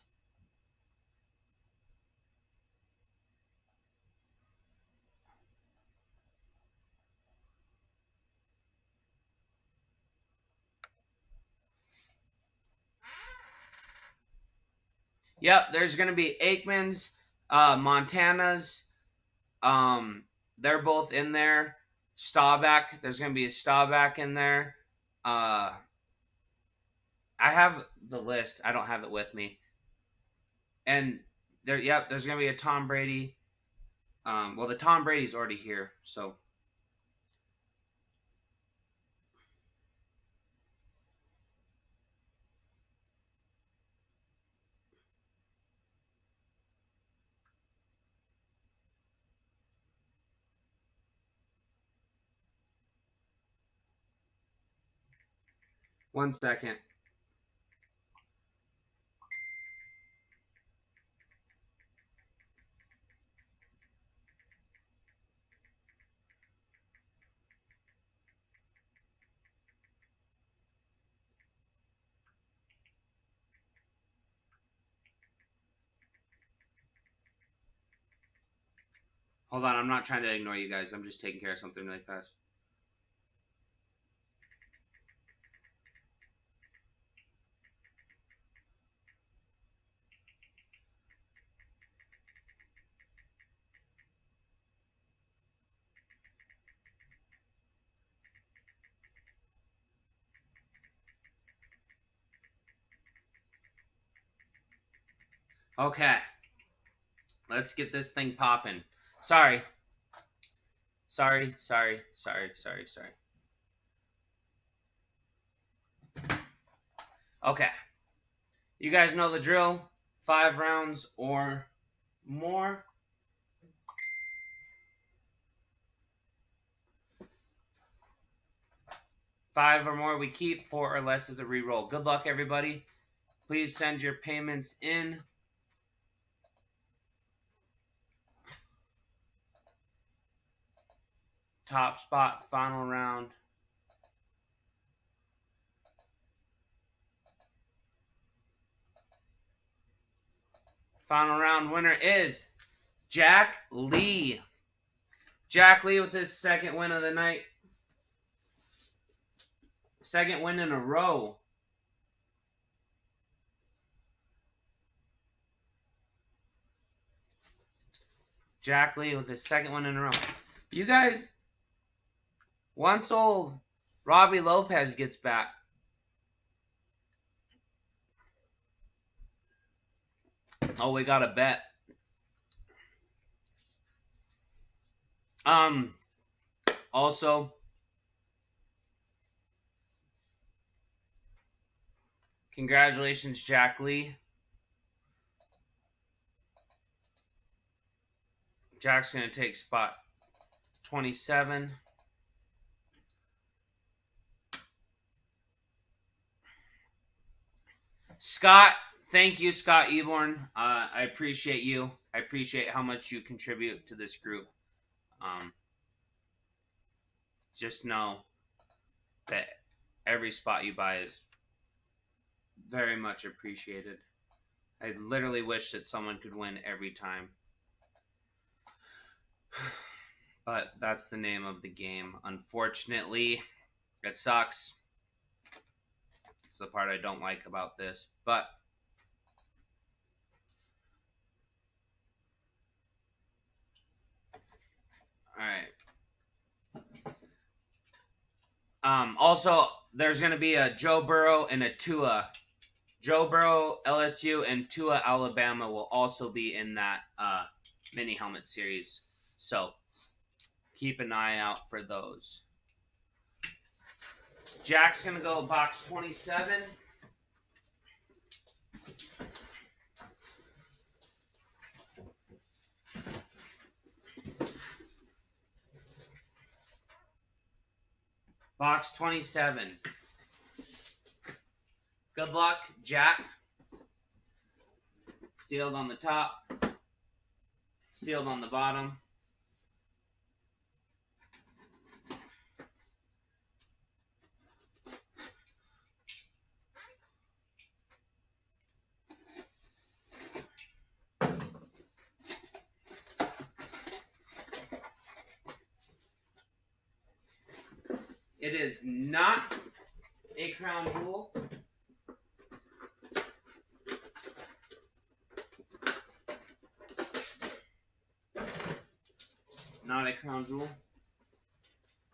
Yep, there's going to be Aikman's, Montana's. They're both in there. Staubach, there's going to be a Staubach in there. I have the list. I don't have it with me. And there, yep, there's going to be a Tom Brady. Well, the Tom Brady's already here, so. One second. Hold on, I'm not trying to ignore you guys. I'm just taking care of something really fast. Okay. Let's get this thing popping. Sorry. Okay. You guys know the drill. 5 rounds or more. Five or more we keep. 4 or less is a re-roll. Good luck, everybody. Please send your payments in. Top spot, final round. Final round winner is Jack Lee. Jack Lee with his 2nd win of the night. 2nd win in a row. Jack Lee with his 2nd win in a row. You guys, once old Robbie Lopez gets back, Oh, we got a bet. Also, congratulations, Jack Lee. Jack's going to take spot 27. Scott, thank you, Scott Eborn. I appreciate you. I appreciate how much you contribute to this group. Just know that every spot you buy is very much appreciated. I literally wish that someone could win every time. But that's the name of the game. Unfortunately, it sucks. It's the part I don't like about this. But all right. Also, there's going to be a Joe Burrow and a Tua. Joe Burrow, LSU, and Tua, Alabama will also be in that mini helmet series. So keep an eye out for those. Jack's going to go box 27. Box 27. Good luck, Jack. Sealed on the top. Sealed on the bottom. It is not a crown jewel. Not a crown jewel.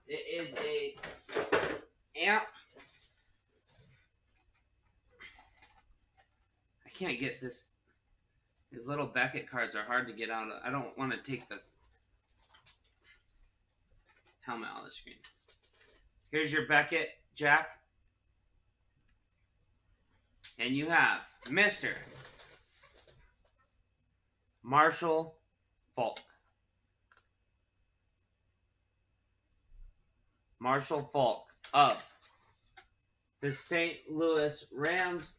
It is a amp. I can't get this. These little Beckett cards are hard to get out of. I don't want to take the helmet out of the screen. Here's your Beckett, Jack. And you have Mr. Marshall Faulk. Marshall Faulk of the St. Louis Rams.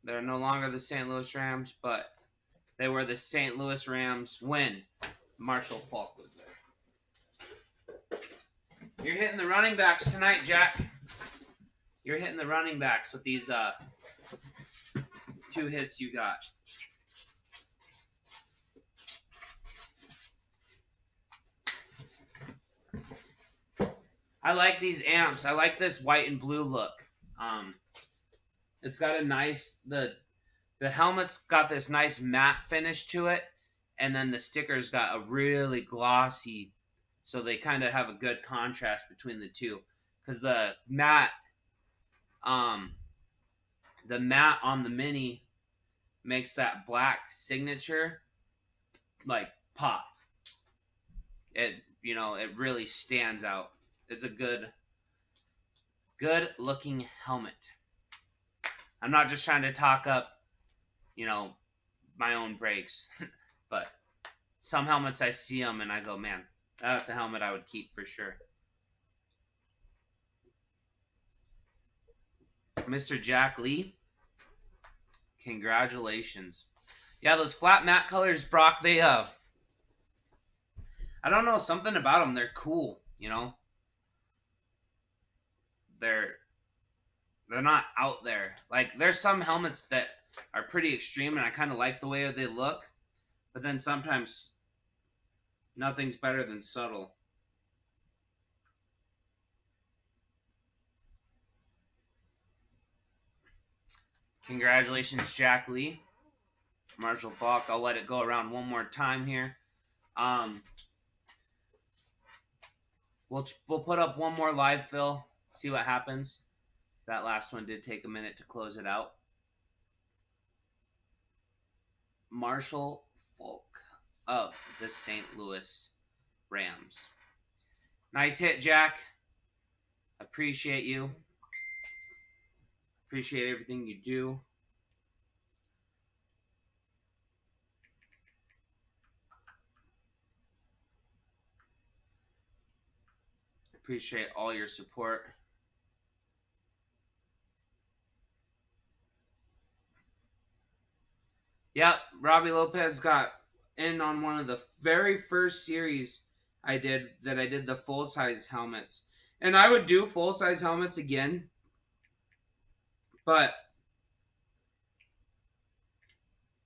They're no longer the St. Louis Rams, but they were the St. Louis Rams when Marshall Faulk was there. You're hitting the running backs tonight, Jack. You're hitting the running backs with these 2 hits you got. I like these amps. I like this white and blue look. It's got a nice the helmet's got this nice matte finish to it, and then the sticker's got a really glossy, so they kind of have a good contrast between the two. Because the matte on the mini makes that black signature like pop. It really stands out. It's a good looking helmet. I'm not just trying to talk up, my own brakes, but some helmets I see them and I go, man, that's a helmet I would keep for sure. Mr. Jack Lee, congratulations. Yeah, those flat matte colors, Brock, they I don't know, something about them, they're cool, They're not out there. Like, there's some helmets that are pretty extreme, and I kind of like the way they look. But then sometimes nothing's better than subtle. Congratulations, Jack Lee. Marshall Faulk. I'll let it go around one more time here. We'll put up one more live fill see what happens. That last one did take a minute to close it out. Marshall Faulk of the St. Louis Rams. Nice hit, Jack. Appreciate you. Appreciate everything you do. Appreciate all your support. Yep, Robbie Lopez got in on one of the very first series I did the full-size helmets. And I would do full-size helmets again, but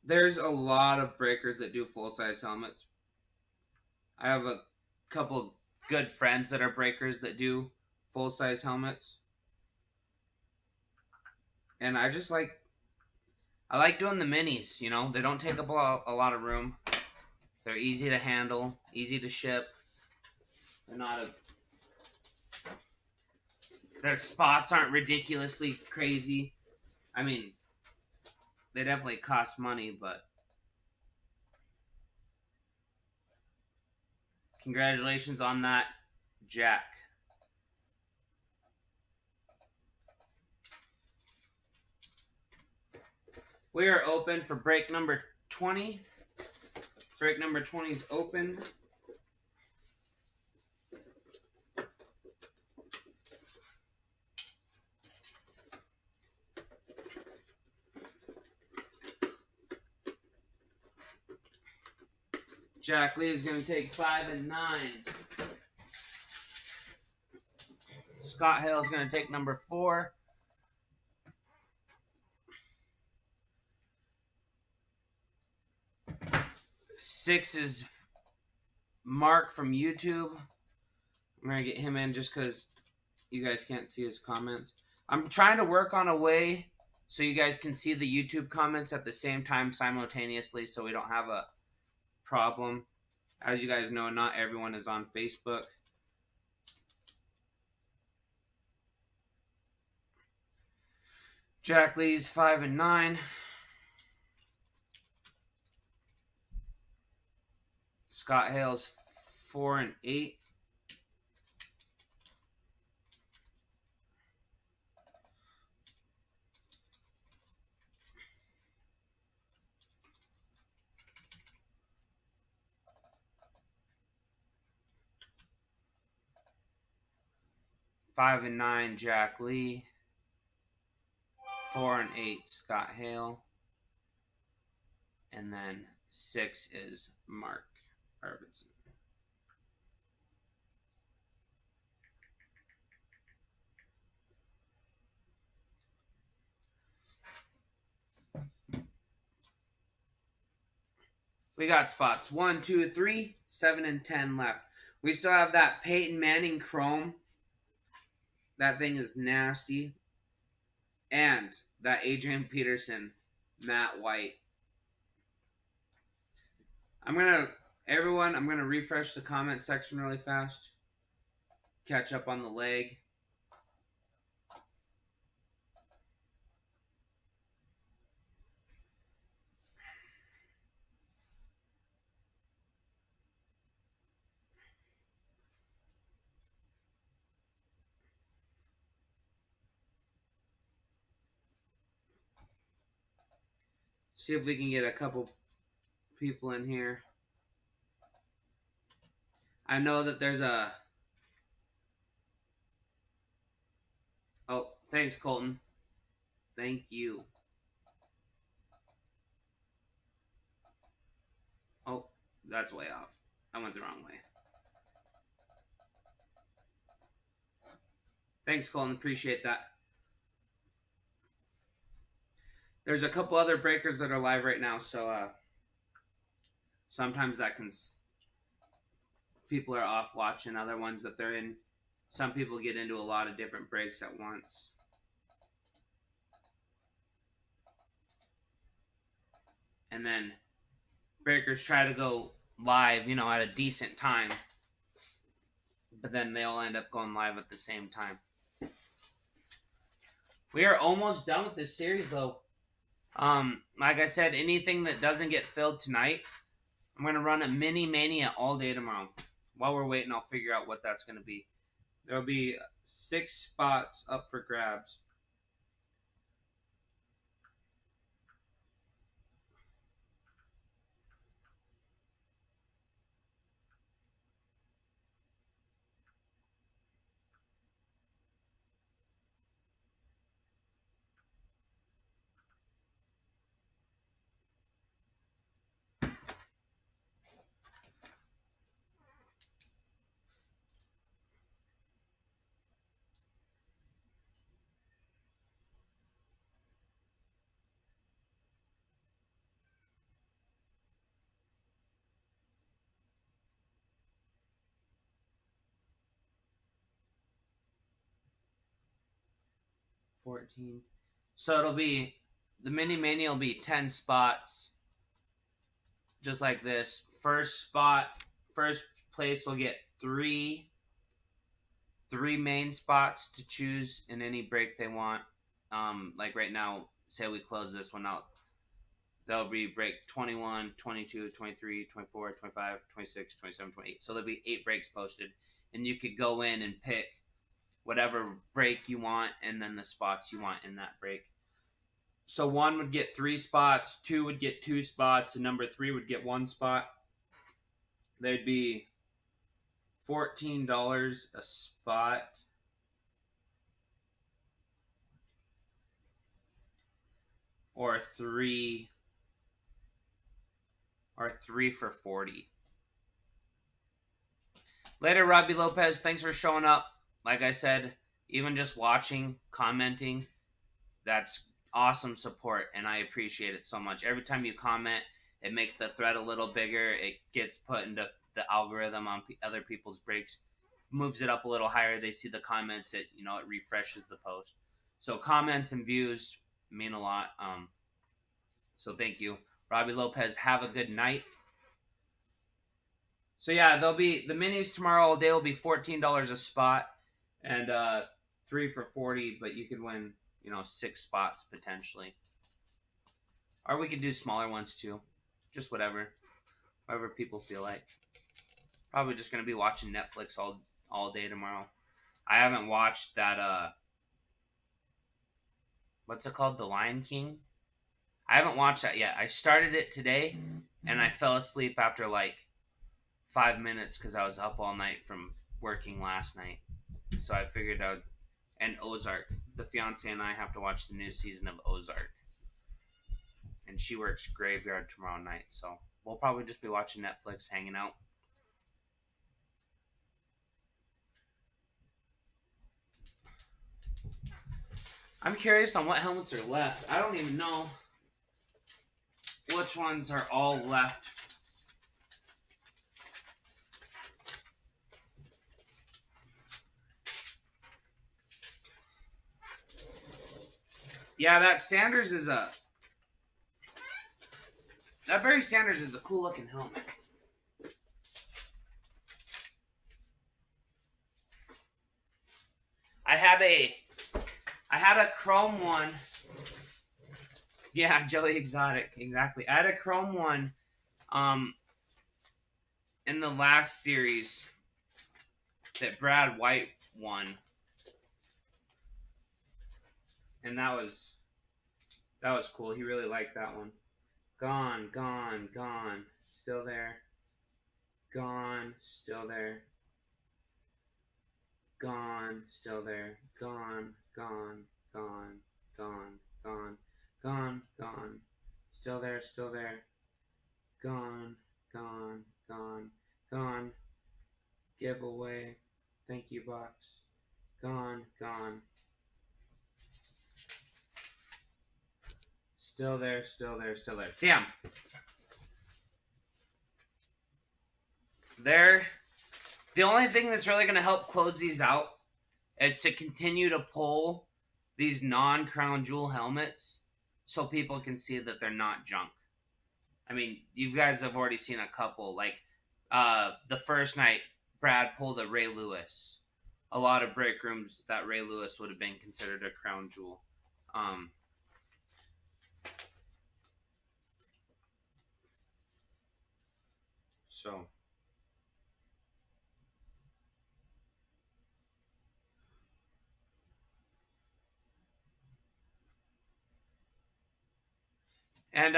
there's a lot of breakers that do full-size helmets. I have a couple good friends that are breakers that do full-size helmets. And I like doing the minis, you know. They don't take up a lot of room. They're easy to handle, easy to ship. Their spots aren't ridiculously crazy. I mean, they definitely cost money, but congratulations on that, Jack. We are open for break number 20. Break number 20 is open. Jack Lee is going to take 5 and 9. Scott Hale is going to take number 4. Six is Mark from YouTube. I'm going to get him in just because you guys can't see his comments. I'm trying to work on a way so you guys can see the YouTube comments at the same time simultaneously so we don't have a problem. As you guys know, not everyone is on Facebook. Jack Lee's 5 and 9. Scott Hale's 4 and 8. Five and 9, Jack Lee. 4 and 8, Scott Hale. And then 6 is Mark Arvidsson. We got spots 1, 2, 3, 7, and 10 left. We still have that Peyton Manning Chrome. That thing is nasty. And that Adrian Peterson Matt White. I'm going to refresh the comment section really fast. Catch up on the leg. See if we can get a couple people in here. I know that there's a... Oh, thanks, Colton. Thank you. Oh, that's way off. I went the wrong way. Thanks, Colton. Appreciate that. There's a couple other breakers that are live right now, so sometimes that can... People are off watching other ones that they're in. Some people get into a lot of different breaks at once. And then breakers try to go live, you know, at a decent time. But then they all end up going live at the same time. We are almost done with this series, though. Like I said, anything that doesn't get filled tonight, I'm gonna run a mini mania all day tomorrow. While we're waiting, I'll figure out what that's gonna be. There'll be 6 spots up for grabs. $14. So it'll be the mini mania will be 10 spots, just like this. First place will get three main spots to choose in any break they want. Like right now, say we close this one out, there'll be break 21, 22, 23, 24, 25, 26, 27, 28. So there'll be 8 breaks posted, and you could go in and pick whatever break you want and then the spots you want in that break. So 1 would get 3 spots, 2 would get 2 spots, and number 3 would get 1 spot. They'd be $14 a spot. Or 3 for 40. Later, Robbie Lopez, thanks for showing up. Like I said, even just watching, commenting, that's awesome support, and I appreciate it so much. Every time you comment, it makes the thread a little bigger. It gets put into the algorithm on other people's breaks, moves it up a little higher. They see the comments, it refreshes the post. So comments and views mean a lot. So thank you, Robbie Lopez. Have a good night. So yeah, there'll be the minis tomorrow all day. Will be $14 a spot, and 3 for 40. But you could win, 6 spots potentially, or we could do smaller ones too. Just whatever people feel like. Probably just gonna be watching Netflix all day tomorrow. I haven't watched that. What's it called? The Lion King. I haven't watched that yet. I started it today, and I fell asleep after like 5 minutes because I was up all night from working last night. So I figured out. And Ozark. The fiance and I have to watch the new season of Ozark. And she works graveyard tomorrow night, so we'll probably just be watching Netflix, hanging out. I'm curious on what helmets are left. I don't even know which ones are all left. Yeah, that Barry Sanders is a cool looking helmet. I had a chrome one. Yeah, Joey Exotic, exactly. I had a chrome one in the last series that Brad White won. And that was cool. He really liked that one. Gone, gone, gone. Still there. Gone, still there. Gone, still there. Gone, gone, gone, gone, gone, gone, gone. Still there, still there. Gone, gone, gone, gone. Giveaway. Thank you, box. Gone, gone. Still there, still there, still there. Damn. There. The only thing that's really going to help close these out is to continue to pull these non-crown jewel helmets so people can see that they're not junk. I mean, you guys have already seen a couple. Like, the first night, Brad pulled a Ray Lewis. A lot of break rooms, that Ray Lewis would have been considered a crown jewel. Um, so and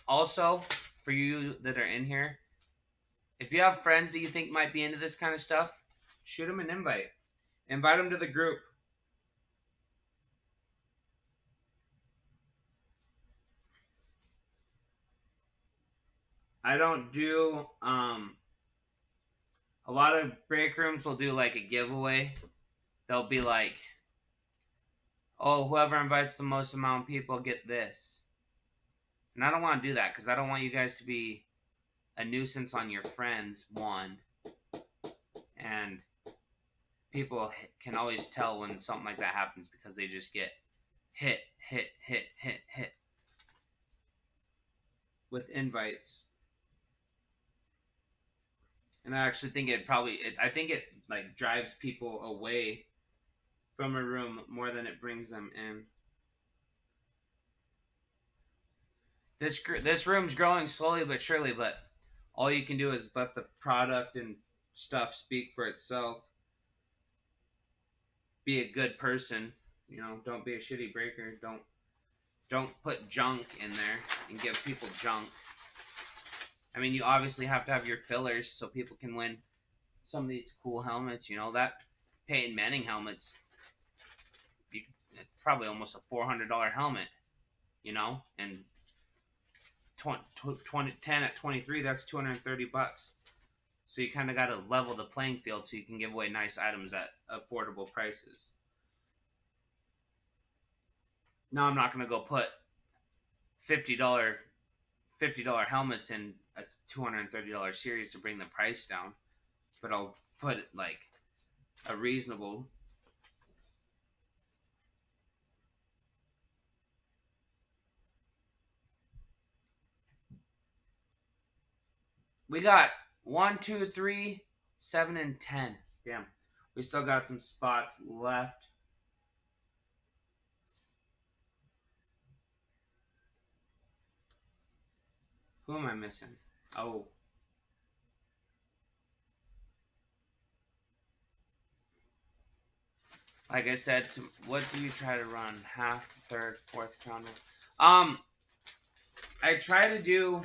also for you that are in here, if you have friends that you think might be into this kind of stuff, shoot them an invite. Invite them to the group. I don't do a lot of break rooms will do like a giveaway. They'll be like, "Oh, whoever invites the most amount of people get this." And I don't want to do that because I don't want you guys to be a nuisance on your friends, one. And people can always tell when something like that happens because they just get hit with invites. And I actually think I think it like drives people away from a room more than it brings them in. This room's growing slowly but surely, but all you can do is let the product and stuff speak for itself. Be a good person, you know. Don't be a shitty breaker. Don't put junk in there and give people junk. I mean, you obviously have to have your fillers so people can win some of these cool helmets. You know that Peyton Manning helmets. It's probably almost a $400 helmet. You know, and 10 at 23, that's $230. So you kind of got to level the playing field so you can give away nice items at affordable prices. Now I'm not going to go put $50 helmets in a $230 series to bring the price down, but I'll put it like a reasonable. We got 1, 2, 3, 7, and 10. Damn, we still got some spots left. Who am I missing? Oh. Like I said, what do you try to run? Half, third, fourth crown? I try to do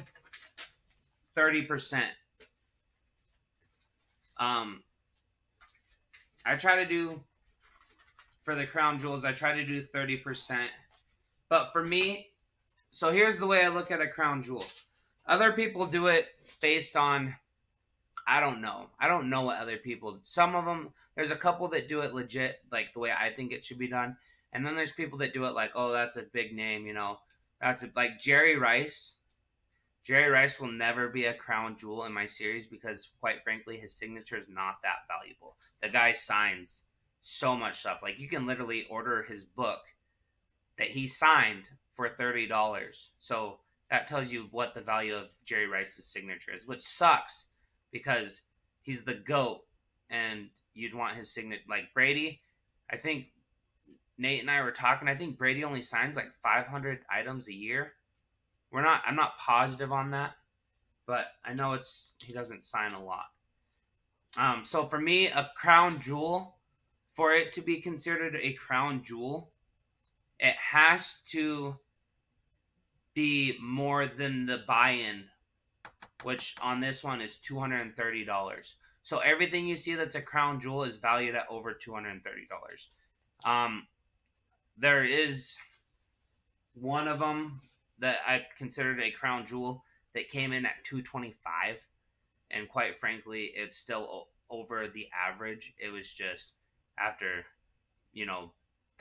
30%. I try to do, for the crown jewels, I try to do 30%. But for me, so here's the way I look at a crown jewel. Other people do it based on, I don't know. I don't know what other people, some of them, there's a couple that do it legit, like the way I think it should be done. And then there's people that do it like, oh, that's a big name, you know. Like Jerry Rice. Jerry Rice will never be a crown jewel in my series because, quite frankly, his signature is not that valuable. The guy signs so much stuff. Like, you can literally order his book that he signed for $30. So that tells you what the value of Jerry Rice's signature is, which sucks because he's the GOAT and you'd want his signature. Like Brady, I think Nate and I were talking. I think Brady only signs like 500 items a year. I'm not positive on that, but I know he doesn't sign a lot. So for me, a crown jewel, for it to be considered a crown jewel, it has to be more than the buy-in, which on this one is $230. So everything you see that's a crown jewel is valued at over $230. There is one of them that I considered a crown jewel that came in at $225, and quite frankly, it's still over the average. It was just after,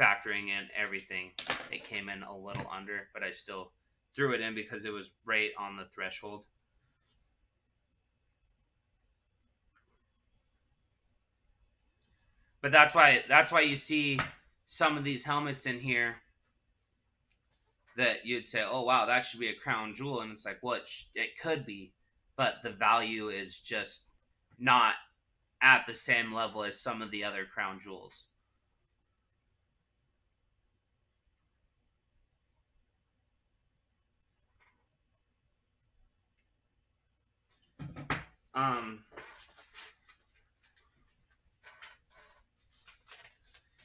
factoring in everything, it came in a little under, but I still threw it in because it was right on the threshold. But that's why you see some of these helmets in here that you'd say, oh wow, that should be a crown jewel, and it's like, well, it could be, but the value is just not at the same level as some of the other crown jewels.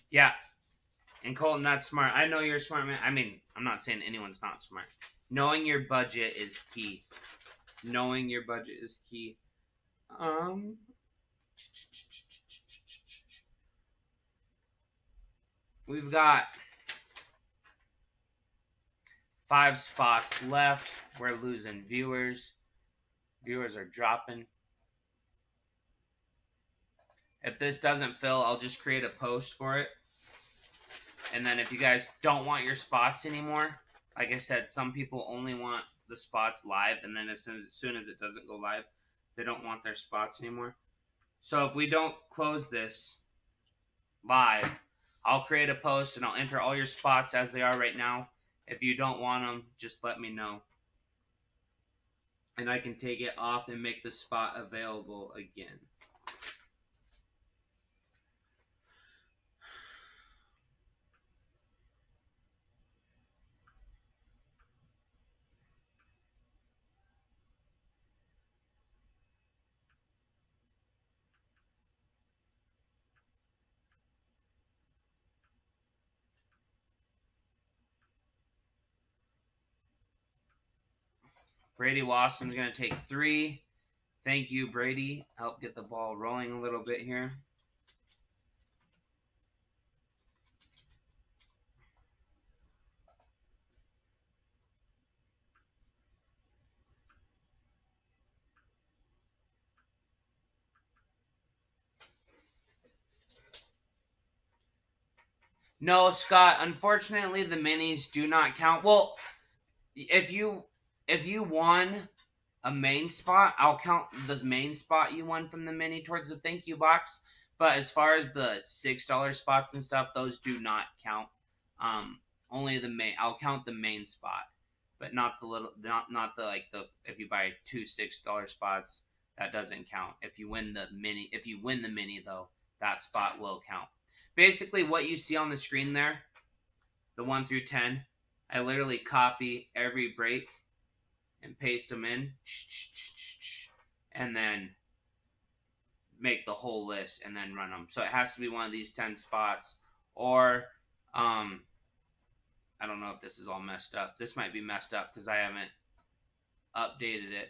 Yeah. And Colton, that's smart. I know you're a smart man. I mean, I'm not saying anyone's not smart. Knowing your budget is key. Knowing your budget is key. We've got 5 spots left. We're losing viewers. Viewers are dropping. If this doesn't fill, I'll just create a post for it. And then if you guys don't want your spots anymore, like I said, some people only want the spots live, and then as soon as it doesn't go live, they don't want their spots anymore. So if we don't close this live, I'll create a post and I'll enter all your spots as they are right now. If you don't want them, just let me know. And I can take it off and make the spot available again. Brady Watson's going to take 3. Thank you, Brady. Help get the ball rolling a little bit here. No, Scott, unfortunately the minis do not count. Well, if you won a main spot, I'll count the main spot you won from the mini towards the thank you box. But as far as the $6 spots and stuff, those do not count. Only the main. I'll count the main spot, but not the little, not the like the if you buy 2 $6 spots, that doesn't count. If you win the mini though, that spot will count. Basically, what you see on the screen there, the 1 through 10, I literally copy every break and paste them in, and then make the whole list and then run them. So it has to be one of these 10 spots, or I don't know if this is all messed up. This might be messed up because I haven't updated it.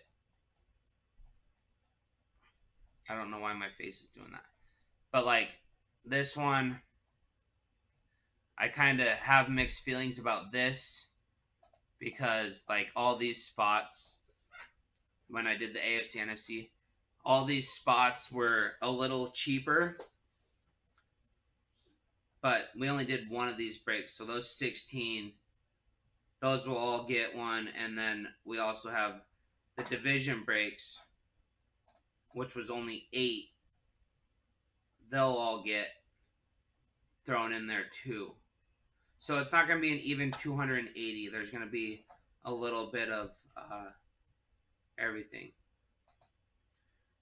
I don't know why my face is doing that. But like this one, I kind of have mixed feelings about this because like all these spots, when I did the AFC NFC, all these spots were a little cheaper, but we only did one of these breaks. So those 16, those will all get one. And then we also have the division breaks, which was only 8. They'll all get thrown in there too. So it's not going to be an even 280. There's going to be a little bit of everything.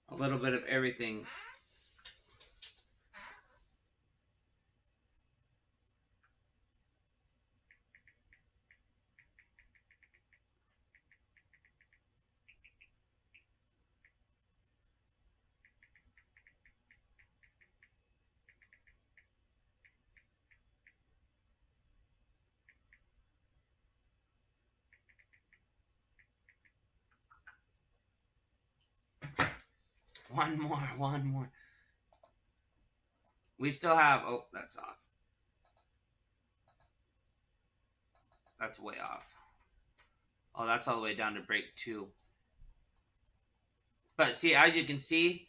A little bit of everything. One more. We still have, oh, that's off. That's way off. Oh, that's all the way down to break 2. But see, as you can see,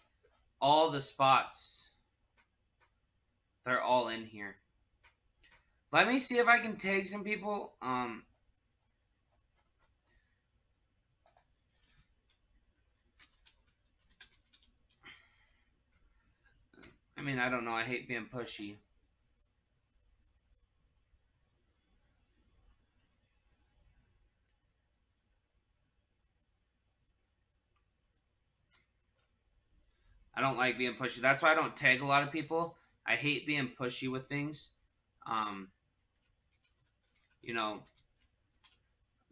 all the spots, they're all in here. Let me see if I can tag some people. I mean, I don't know. I hate being pushy. I don't like being pushy. That's why I don't tag a lot of people. I hate being pushy with things. You know,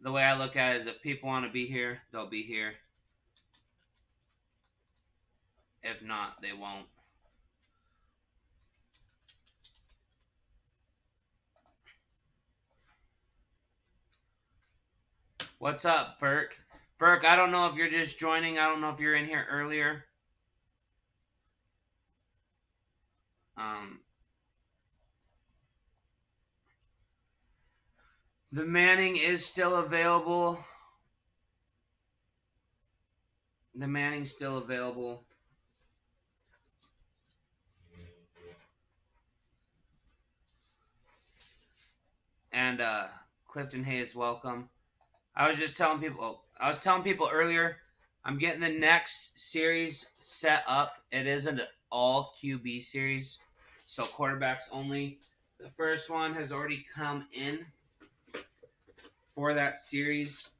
the way I look at it is if people want to be here, they'll be here. If not, they won't. What's up, Burke? Burke, I don't know if you're just joining. I don't know if you're in here earlier. The Manning is still available. The Manning's still available. And Clifton Hayes, welcome. I was telling people earlier, I'm getting the next series set up. It is an all QB series, so quarterbacks only. The first one has already come in for that series.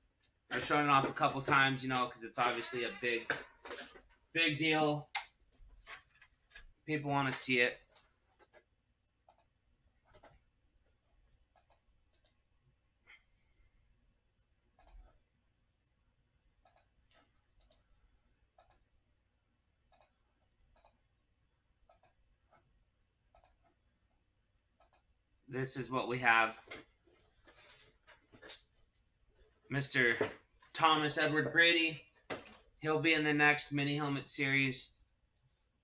I've shown it off a couple times, because it's obviously a big deal. People want to see it. This is what we have. Mr. Thomas Edward Brady. He'll be in the next mini helmet series.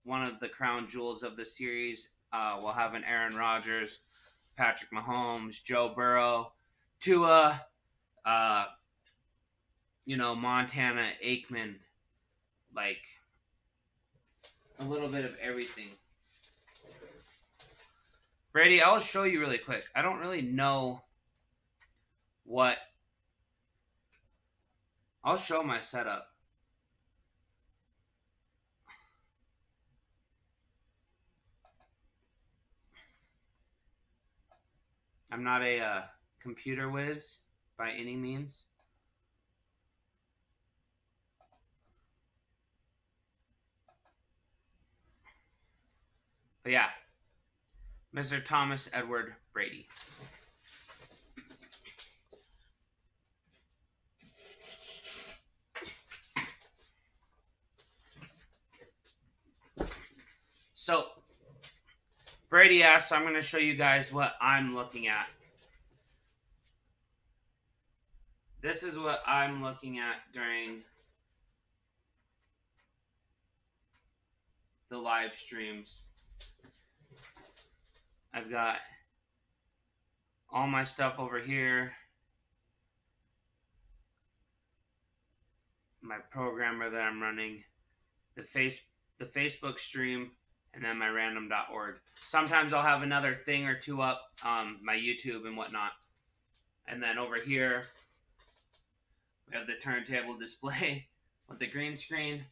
One of the crown jewels of the series. We'll have an Aaron Rodgers, Patrick Mahomes, Joe Burrow, Tua, Montana, Aikman, like a little bit of everything. Brady, I'll show you really quick. I don't really know what. I'll show my setup. I'm not a computer whiz by any means. But yeah, Mr. Thomas Edward Brady. So, Brady asked, so I'm going to show you guys what I'm looking at. This is what I'm looking at during the live streams. I've got all my stuff over here. My programmer that I'm running, the Facebook stream, and then my random.org. Sometimes I'll have another thing or two up, my YouTube and whatnot. And then over here, we have the turntable display with the green screen.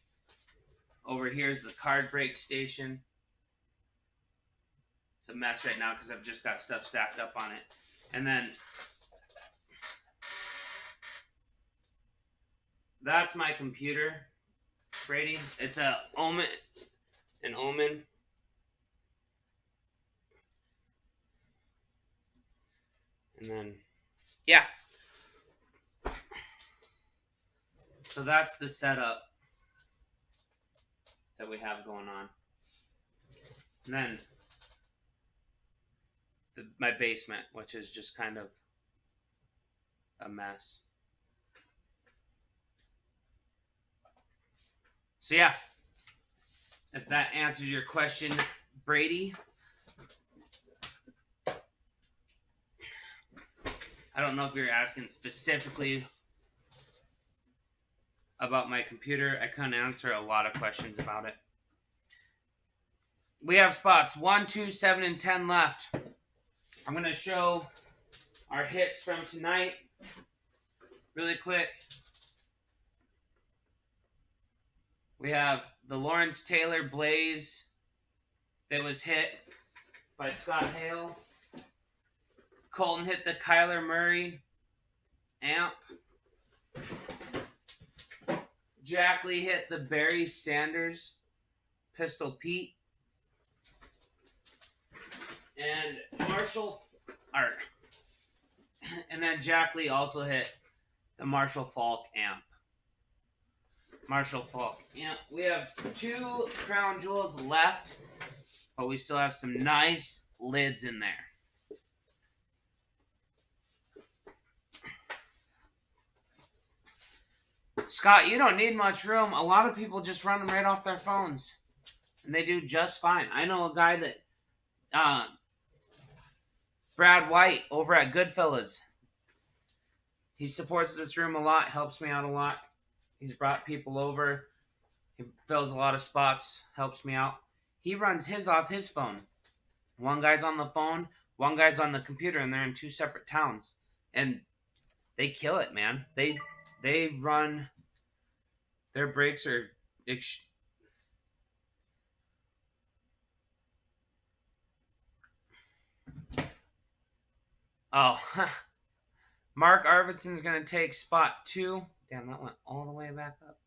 Over here is the card break station. It's a mess right now because I've just got stuff stacked up on it. And then that's my computer, Brady. It's an Omen. And then, yeah. So that's the setup that we have going on. And then my basement, which is just kind of a mess. So yeah, if that answers your question, Brady. I don't know if you're asking specifically about my computer. I couldn't answer a lot of questions about it. We have spots 1, 2, 7, and 10 left. I'm going to show our hits from tonight really quick. We have the Lawrence Taylor Blaze that was hit by Scott Hale. Colton hit the Kyler Murray amp. Jack Lee hit the Barry Sanders Pistol Pete. And and then Jack Lee also hit the Marshall Falk amp. Marshall Falk. Yeah, we have 2 crown jewels left, but we still have some nice lids in there. Scott, you don't need much room. A lot of people just run them right off their phones, and they do just fine. I know a guy that, Brad White over at Goodfellas. He supports this room a lot, helps me out a lot. He's brought people over. He fills a lot of spots, helps me out. He runs his off his phone. One guy's on the phone, one guy's on the computer, and they're in 2 separate towns. And they kill it, man. They run. Their breaks are oh, Mark Arvidsson's going to take spot 2. Damn, that went all the way back up.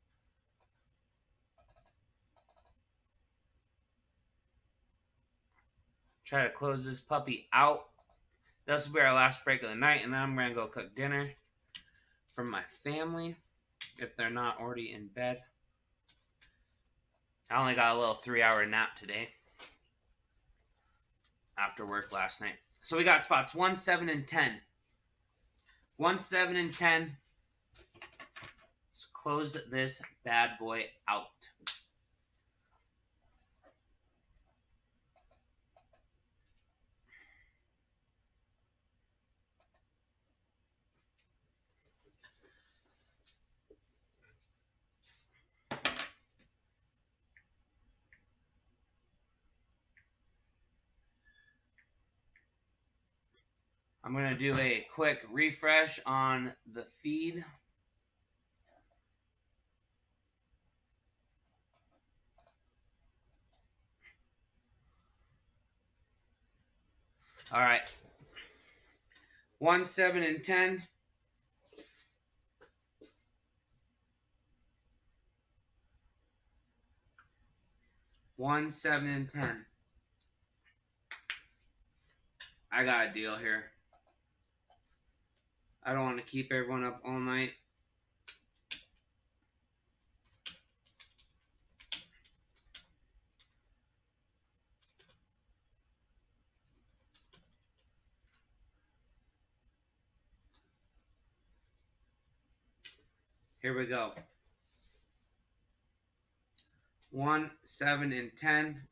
Try to close this puppy out. This will be our last break of the night, and then I'm going to go cook dinner for my family if they're not already in bed. I only got a little 3-hour nap today after work last night. So we got spots 1, 7, and 10. 1, 7, and 10. Let's close this bad boy out. I'm going to do a quick refresh on the feed. All right. 1, 7, and 10. One, 7, and 10. I got a deal here. I don't want to keep everyone up all night. Here we go. 1, 7, and 10.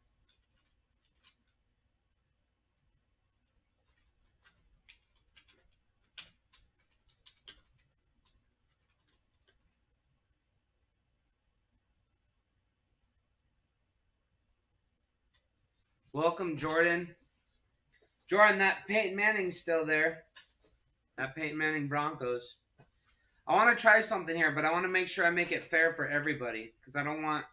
Welcome, Jordan. Jordan, that Peyton Manning's still there. That Peyton Manning Broncos. I want to try something here, but I want to make sure I make it fair for everybody, because I don't want...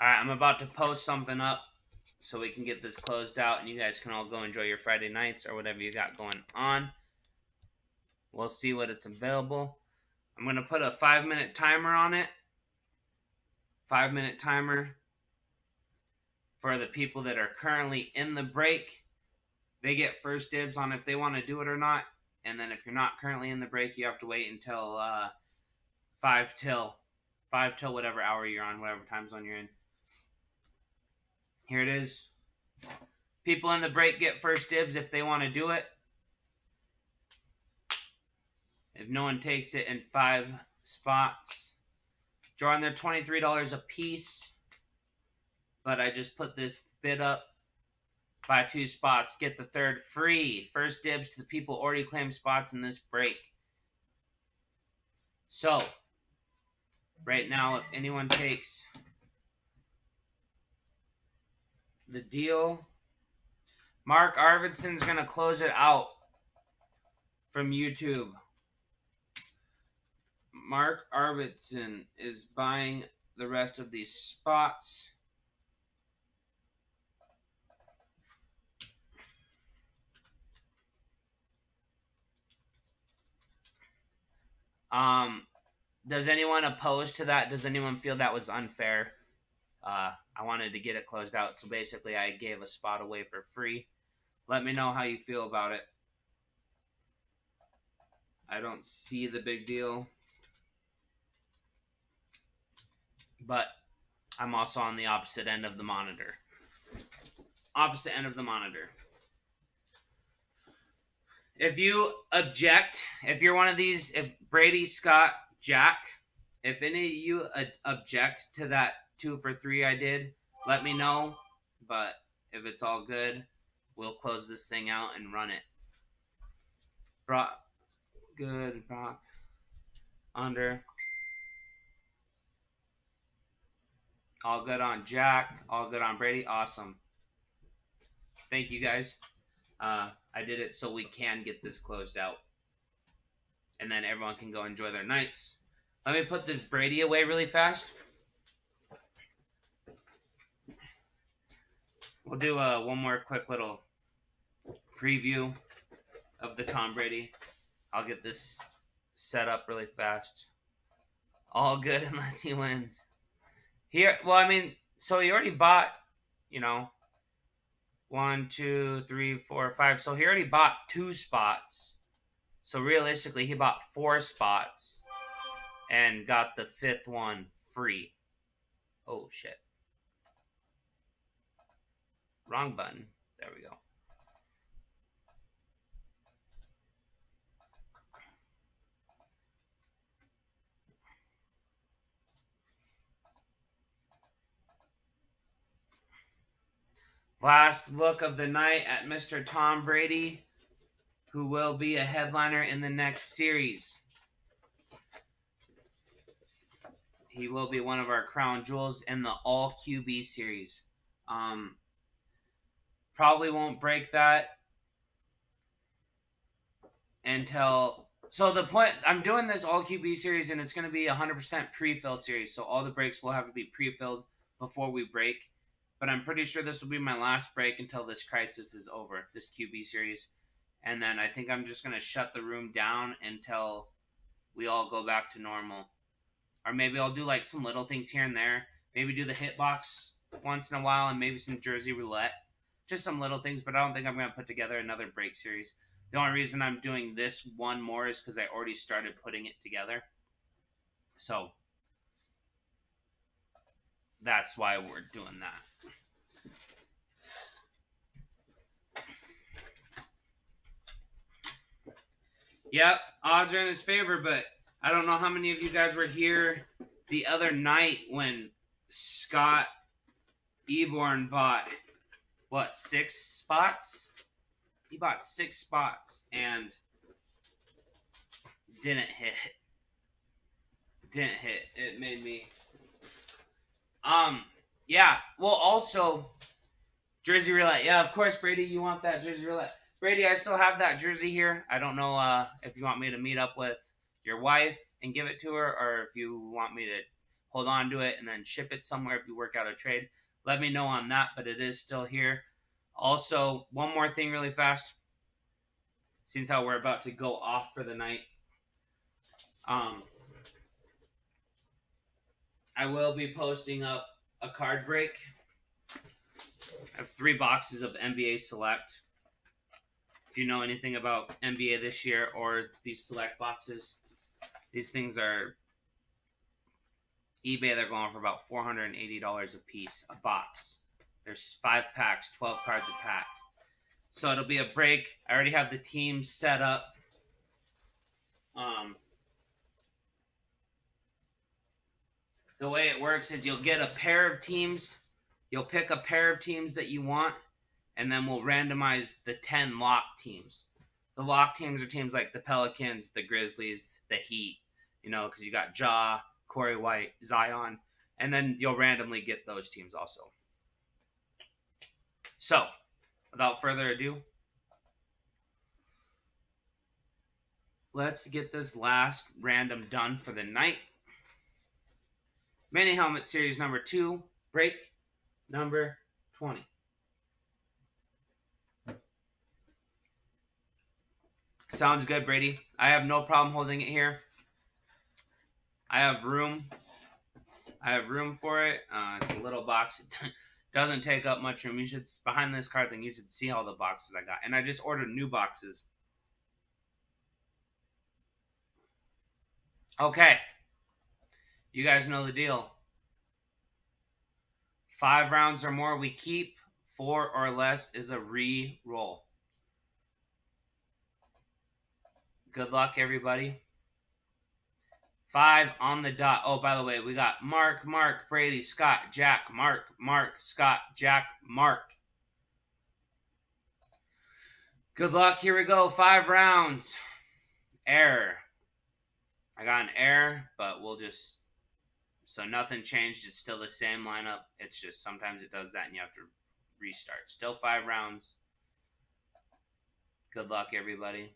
Alright, I'm about to post something up so we can get this closed out and you guys can all go enjoy your Friday nights or whatever you got going on. We'll see what it's available. I'm going to put a 5-minute timer on it. 5-minute timer for the people that are currently in the break. They get first dibs on if they want to do it or not. And then if you're not currently in the break, you have to wait until 5 till whatever hour you're on, whatever time zone you're in. Here it is. People in the break get first dibs if they want to do it. If no one takes it in 5 spots. Jordan, they're $23 a piece. But I just put this bid up. Buy 2 spots, get the third free. First dibs to the people already claimed spots in this break. So, right now, if anyone takes the deal, Mark Arvidsson's going to close it out from YouTube. Mark Arvidsson is buying the rest of these spots. Does anyone oppose to that? Does anyone feel that was unfair? I wanted to get it closed out, so basically I gave a spot away for free. Let me know how you feel about it. I don't see the big deal, but I'm also on the opposite end of the monitor. Opposite end of the monitor. If you object, if you're one of these, if Brady, Scott, Jack, if any of you object to that 2 for 3 I did, let me know. But if it's all good, we'll close this thing out and run it. Brock, good. Brock, under. All good on Jack. All good on Brady. Awesome. Thank you, guys. I did it so we can get this closed out. And then everyone can go enjoy their nights. Let me put this Brady away really fast. We'll do one more quick little preview of the Tom Brady. I'll get this set up really fast. All good unless he wins. Here, well, I mean, so he already bought, 1, 2, 3, 4, 5. So he already bought 2 spots. So realistically, he bought 4 spots and got the 5th one free. Oh, shit. Wrong button. There we go. Last look of the night at Mr. Tom Brady, who will be a headliner in the next series. He will be one of our crown jewels in the All QB series. Probably won't break that until... So the point... I'm doing this All QB series, and it's going to be 100% pre-fill series. So all the breaks will have to be pre-filled before we break. But I'm pretty sure this will be my last break until this crisis is over, this QB series. And then I think I'm just going to shut the room down until we all go back to normal. Or maybe I'll do like some little things here and there. Maybe do the hitbox once in a while and maybe some Jersey roulette. Just some little things, but I don't think I'm going to put together another break series. The only reason I'm doing this one more is because I already started putting it together. So that's why we're doing that. Yep, odds are in his favor, but I don't know how many of you guys were here the other night when Scott Eborn bought, 6 spots? He bought 6 spots and didn't hit. It made me... Yeah, well, also, Jersey Roulette. Yeah, of course, Brady, you want that Jersey Roulette. Brady, I still have that jersey here. I don't know if you want me to meet up with your wife and give it to her, or if you want me to hold on to it and then ship it somewhere if you work out a trade. Let me know on that, but it is still here. Also, one more thing really fast. Since how we're about to go off for the night. I will be posting up a card break. I have 3 boxes of NBA Select. If you know anything about NBA this year or these select boxes, these things are eBay. They're going for about $480 a piece, a box. There's 5 packs, 12 cards a pack. So it'll be a break. I already have the team set up. The way it works is you'll get a pair of teams. You'll pick a pair of teams that you want, and then we'll randomize the 10 lock teams. The lock teams are teams like the Pelicans, the Grizzlies, the Heat, because you got Ja, Corey White, Zion, and then you'll randomly get those teams also. So, without further ado, let's get this last random done for the night. Mini Helmet Series number 2, break number 20. Sounds good, Brady. I have no problem holding it here. I have room. For it. It's a little box. It doesn't take up much room. You should, behind this card thing, you should see all the boxes I got. And I just ordered new boxes. Okay. You guys know the deal. 5 rounds or more we keep. 4 or less is a re-roll. Good luck, everybody. 5 on the dot. Oh, by the way, we got Mark, Brady, Scott, Jack, Mark, Scott, Jack, Mark. Good luck. Here we go. 5 rounds. Error. I got an error, but we'll just... So nothing changed. It's still the same lineup. It's just sometimes it does that and you have to restart. Still 5 rounds. Good luck, everybody.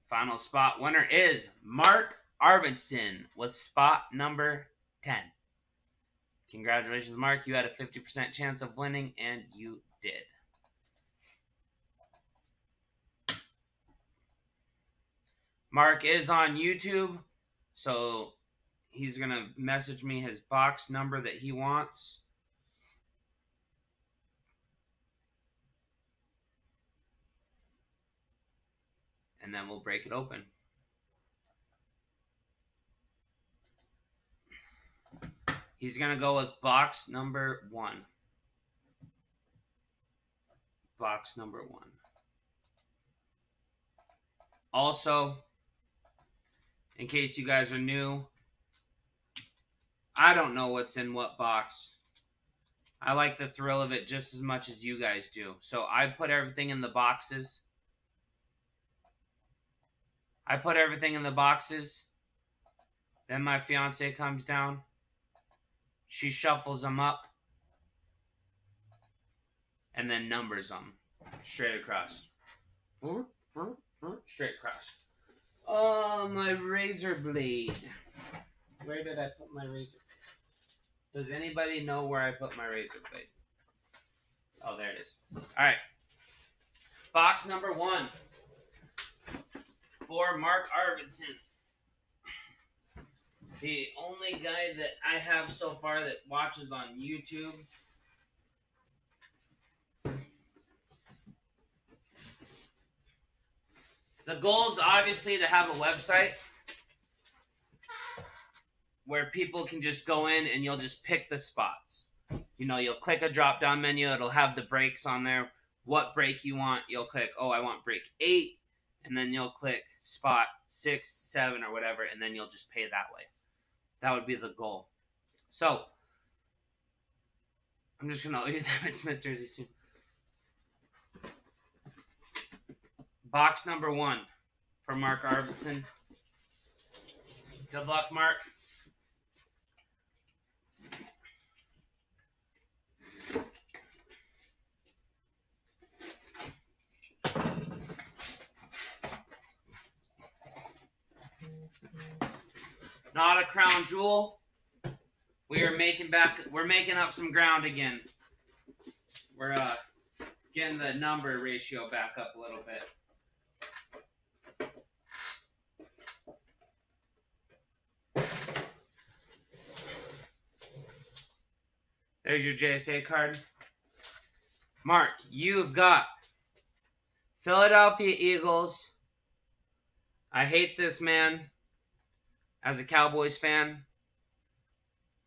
Final spot winner is Mark Arvidsson with spot number 10. Congratulations, Mark. You had a 50% chance of winning, and you did. Mark is on YouTube, so he's going to message me his box number that he wants. And then we'll break it open. He's going to go with box number 1. Box number 1. Also, in case you guys are new, I don't know what's in what box. I like the thrill of it just as much as you guys do. So I put everything in the boxes. Then my fiance comes down. She shuffles them up. And then numbers them. Straight across. Straight across. Oh, my razor blade. Where did I put my razor? Does anybody know where I put my razor blade? Oh, there it is. Alright. Box number 1. For Mark Arvidsson. The only guy that I have so far that watches on YouTube. The goal is obviously to have a website where people can just go in and you'll just pick the spots. You know, you'll click a drop-down menu. It'll have the breaks on there. What break you want, you'll click, oh, I want break 8. And then you'll click spot 6, 7, or whatever, and then you'll just pay that way. That would be the goal. So, I'm just going to owe you that Emmitt Smith jersey soon. Box number 1 for Mark Arvidsson. Good luck, Mark. Not a crown jewel. We're making up some ground again. We're getting the number ratio back up a little bit. There's your JSA card. Mark, you've got Philadelphia Eagles. I hate this man. As a Cowboys fan,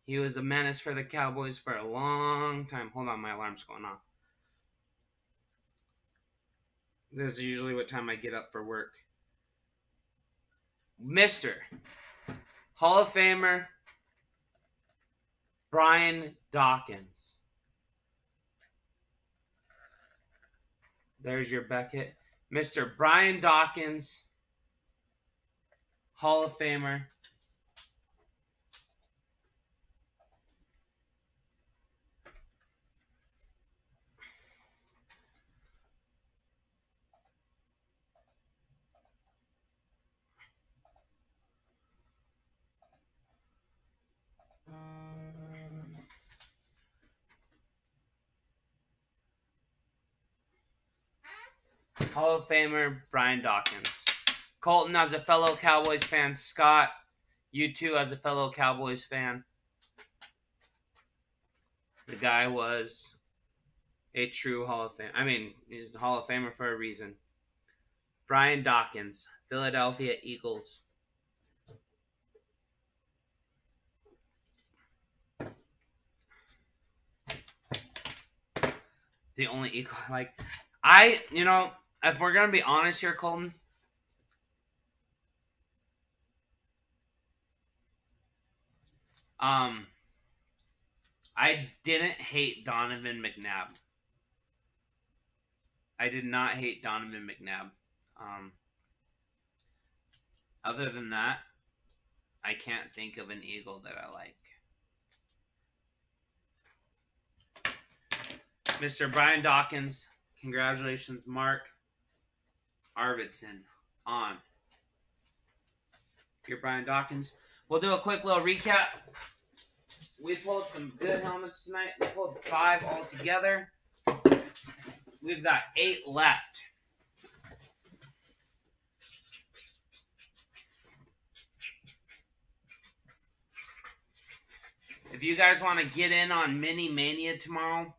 he was a menace for the Cowboys for a long time. Hold on, my alarm's going off. This is usually what time I get up for work. Mr. Hall of Famer Brian Dawkins. There's your Beckett. Mr. Brian Dawkins, Hall of Famer. Hall of Famer Brian Dawkins. Colton, as a fellow Cowboys fan. Scott, you too, as a fellow Cowboys fan. The guy was a true Hall of Fame. I mean, he's a Hall of Famer for a reason. Brian Dawkins, Philadelphia Eagles. The only Eagle, like, if we're going to be honest here, Colton, I didn't hate Donovan McNabb. I did not hate Donovan McNabb. Other than that, I can't think of an Eagle that I like. Mr. Brian Dawkins, congratulations, Mark Arvidsson, on your Brian Dawkins. We'll do a quick little recap. We pulled some good helmets tonight. We pulled 5 altogether. We've got 8 left. If you guys want to get in on Mini Mania tomorrow,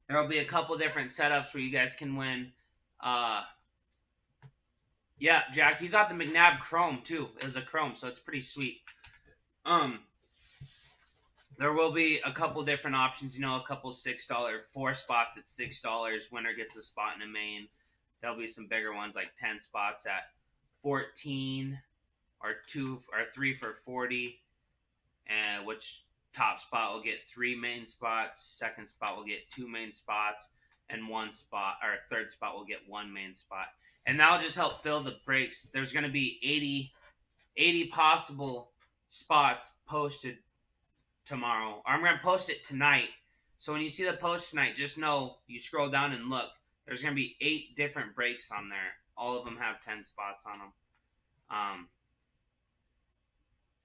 there will be a couple different setups where you guys can win. Yeah, Jack, you got the McNabb Chrome too. It was a Chrome, so it's pretty sweet. There will be a couple different options. A couple $6, 4 spots at $6. Winner gets a spot in a main. There'll be some bigger ones like 10 spots at 14, or 3 for 40, and which top spot will get 3 main spots, second spot will get 2 main spots, and third spot will get 1 main spot. And that'll just help fill the breaks. There's going to be 80 possible spots posted tomorrow. Or I'm going to post it tonight. So when you see the post tonight, just know, you scroll down and look. There's going to be 8 different breaks on there. All of them have 10 spots on them.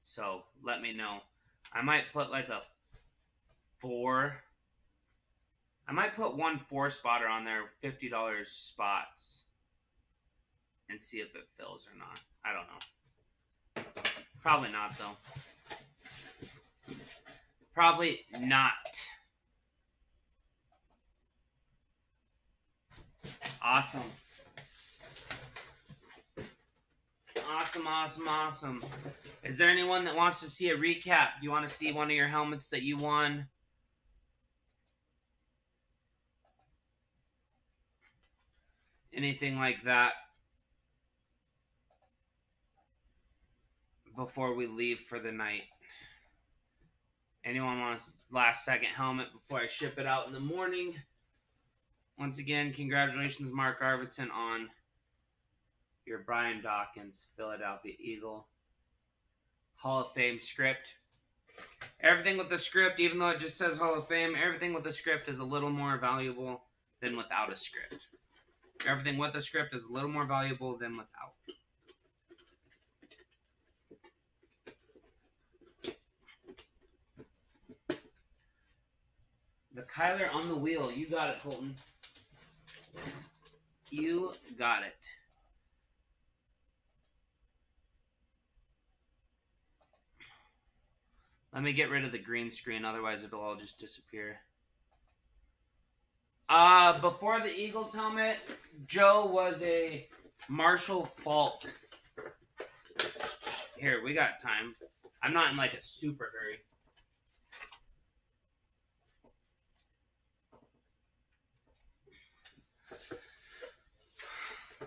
So let me know. I might put like a 4. I might put 1 4-spotter on there, $50 spots, and see if it fills or not. I don't know. Probably not, though. Probably not. Awesome. Awesome. Is there anyone that wants to see a recap? Do you want to see one of your helmets that you won? Anything like that before we leave for the night? Anyone want a last second helmet before I ship it out in the morning? Once again, congratulations, Mark Arvidsson, on your Brian Dawkins Philadelphia Eagle Hall of Fame script. Everything with the script, even though it just says Hall of Fame, everything with the script is a little more valuable than without a script. Everything with the script is a little more valuable than without. The Kyler on the wheel. You got it, Colton. You got it. Let me get rid of the green screen, otherwise it'll all just disappear. Before the Eagles helmet, Joe was a Marshall Falk. Here, we got time. I'm not in like a super hurry.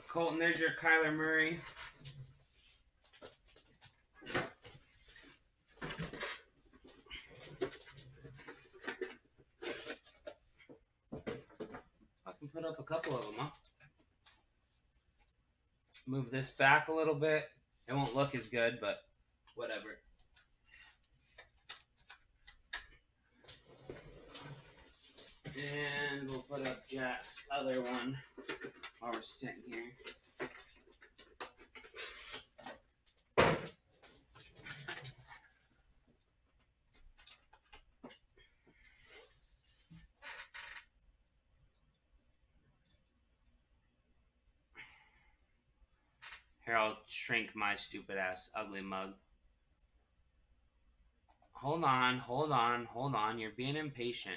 Colton, there's your Kyler Murray. I can put up a couple of them, huh? Move this back a little bit. It won't look as good, but whatever. And we'll put up Jack's other one while we're sitting here. Here, I'll shrink my stupid ass ugly mug. Hold on. You're being impatient.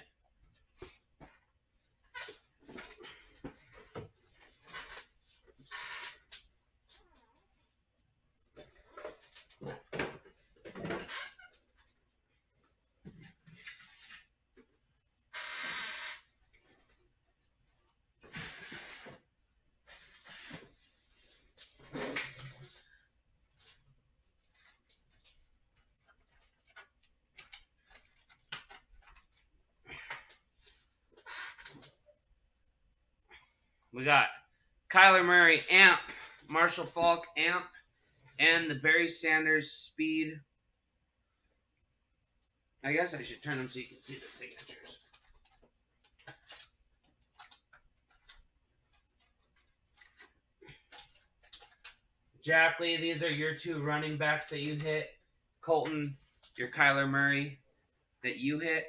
We got Kyler Murray, Amp, Marshall Faulk, Amp, and the Barry Sanders Speed. I guess I should turn them so you can see the signatures. Jack Lee, these are your two running backs that you hit. Colton, your Kyler Murray that you hit.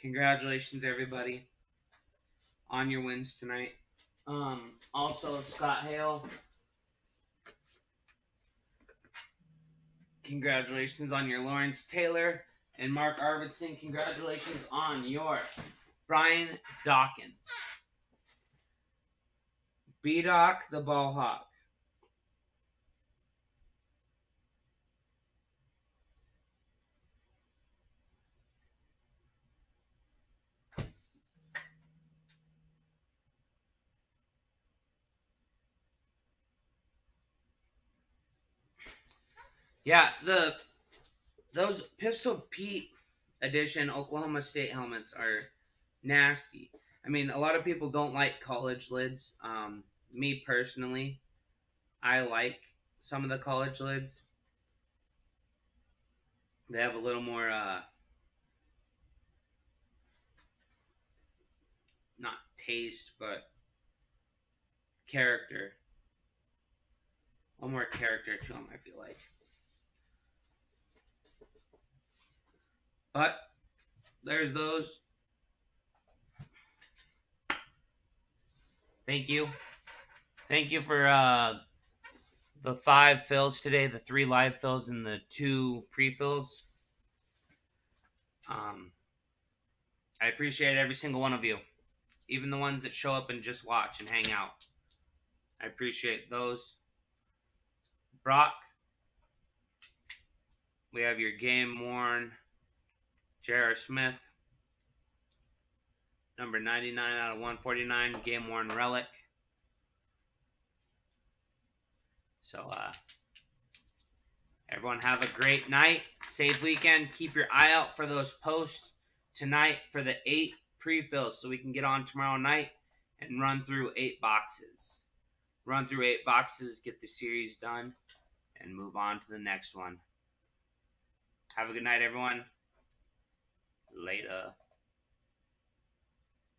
Congratulations, everybody, on your wins tonight. Also, Scott Hale, congratulations on your Lawrence Taylor. And Mark Arvidsson, congratulations on your Brian Dawkins. B-Doc, the Ball Hawk. Yeah, those Pistol Pete edition Oklahoma State helmets are nasty. I mean, a lot of people don't like college lids. Me personally, I like some of the college lids. They have a little more, not taste, but character. A little more character to them, I feel like. But there's those. Thank you. Thank you for the 5 fills today, the 3 live fills and the 2 pre-fills. I appreciate every single one of you. Even the ones that show up and just watch and hang out. I appreciate those. Brock, we have your game worn J.R. Smith. Number 99 out of 149, game worn relic. So, everyone have a great night. Safe weekend. Keep your eye out for those posts tonight for the 8 pre-fills so we can get on tomorrow night and run through 8 boxes. Run through 8 boxes, get the series done, and move on to the next one. Have a good night, everyone. Later.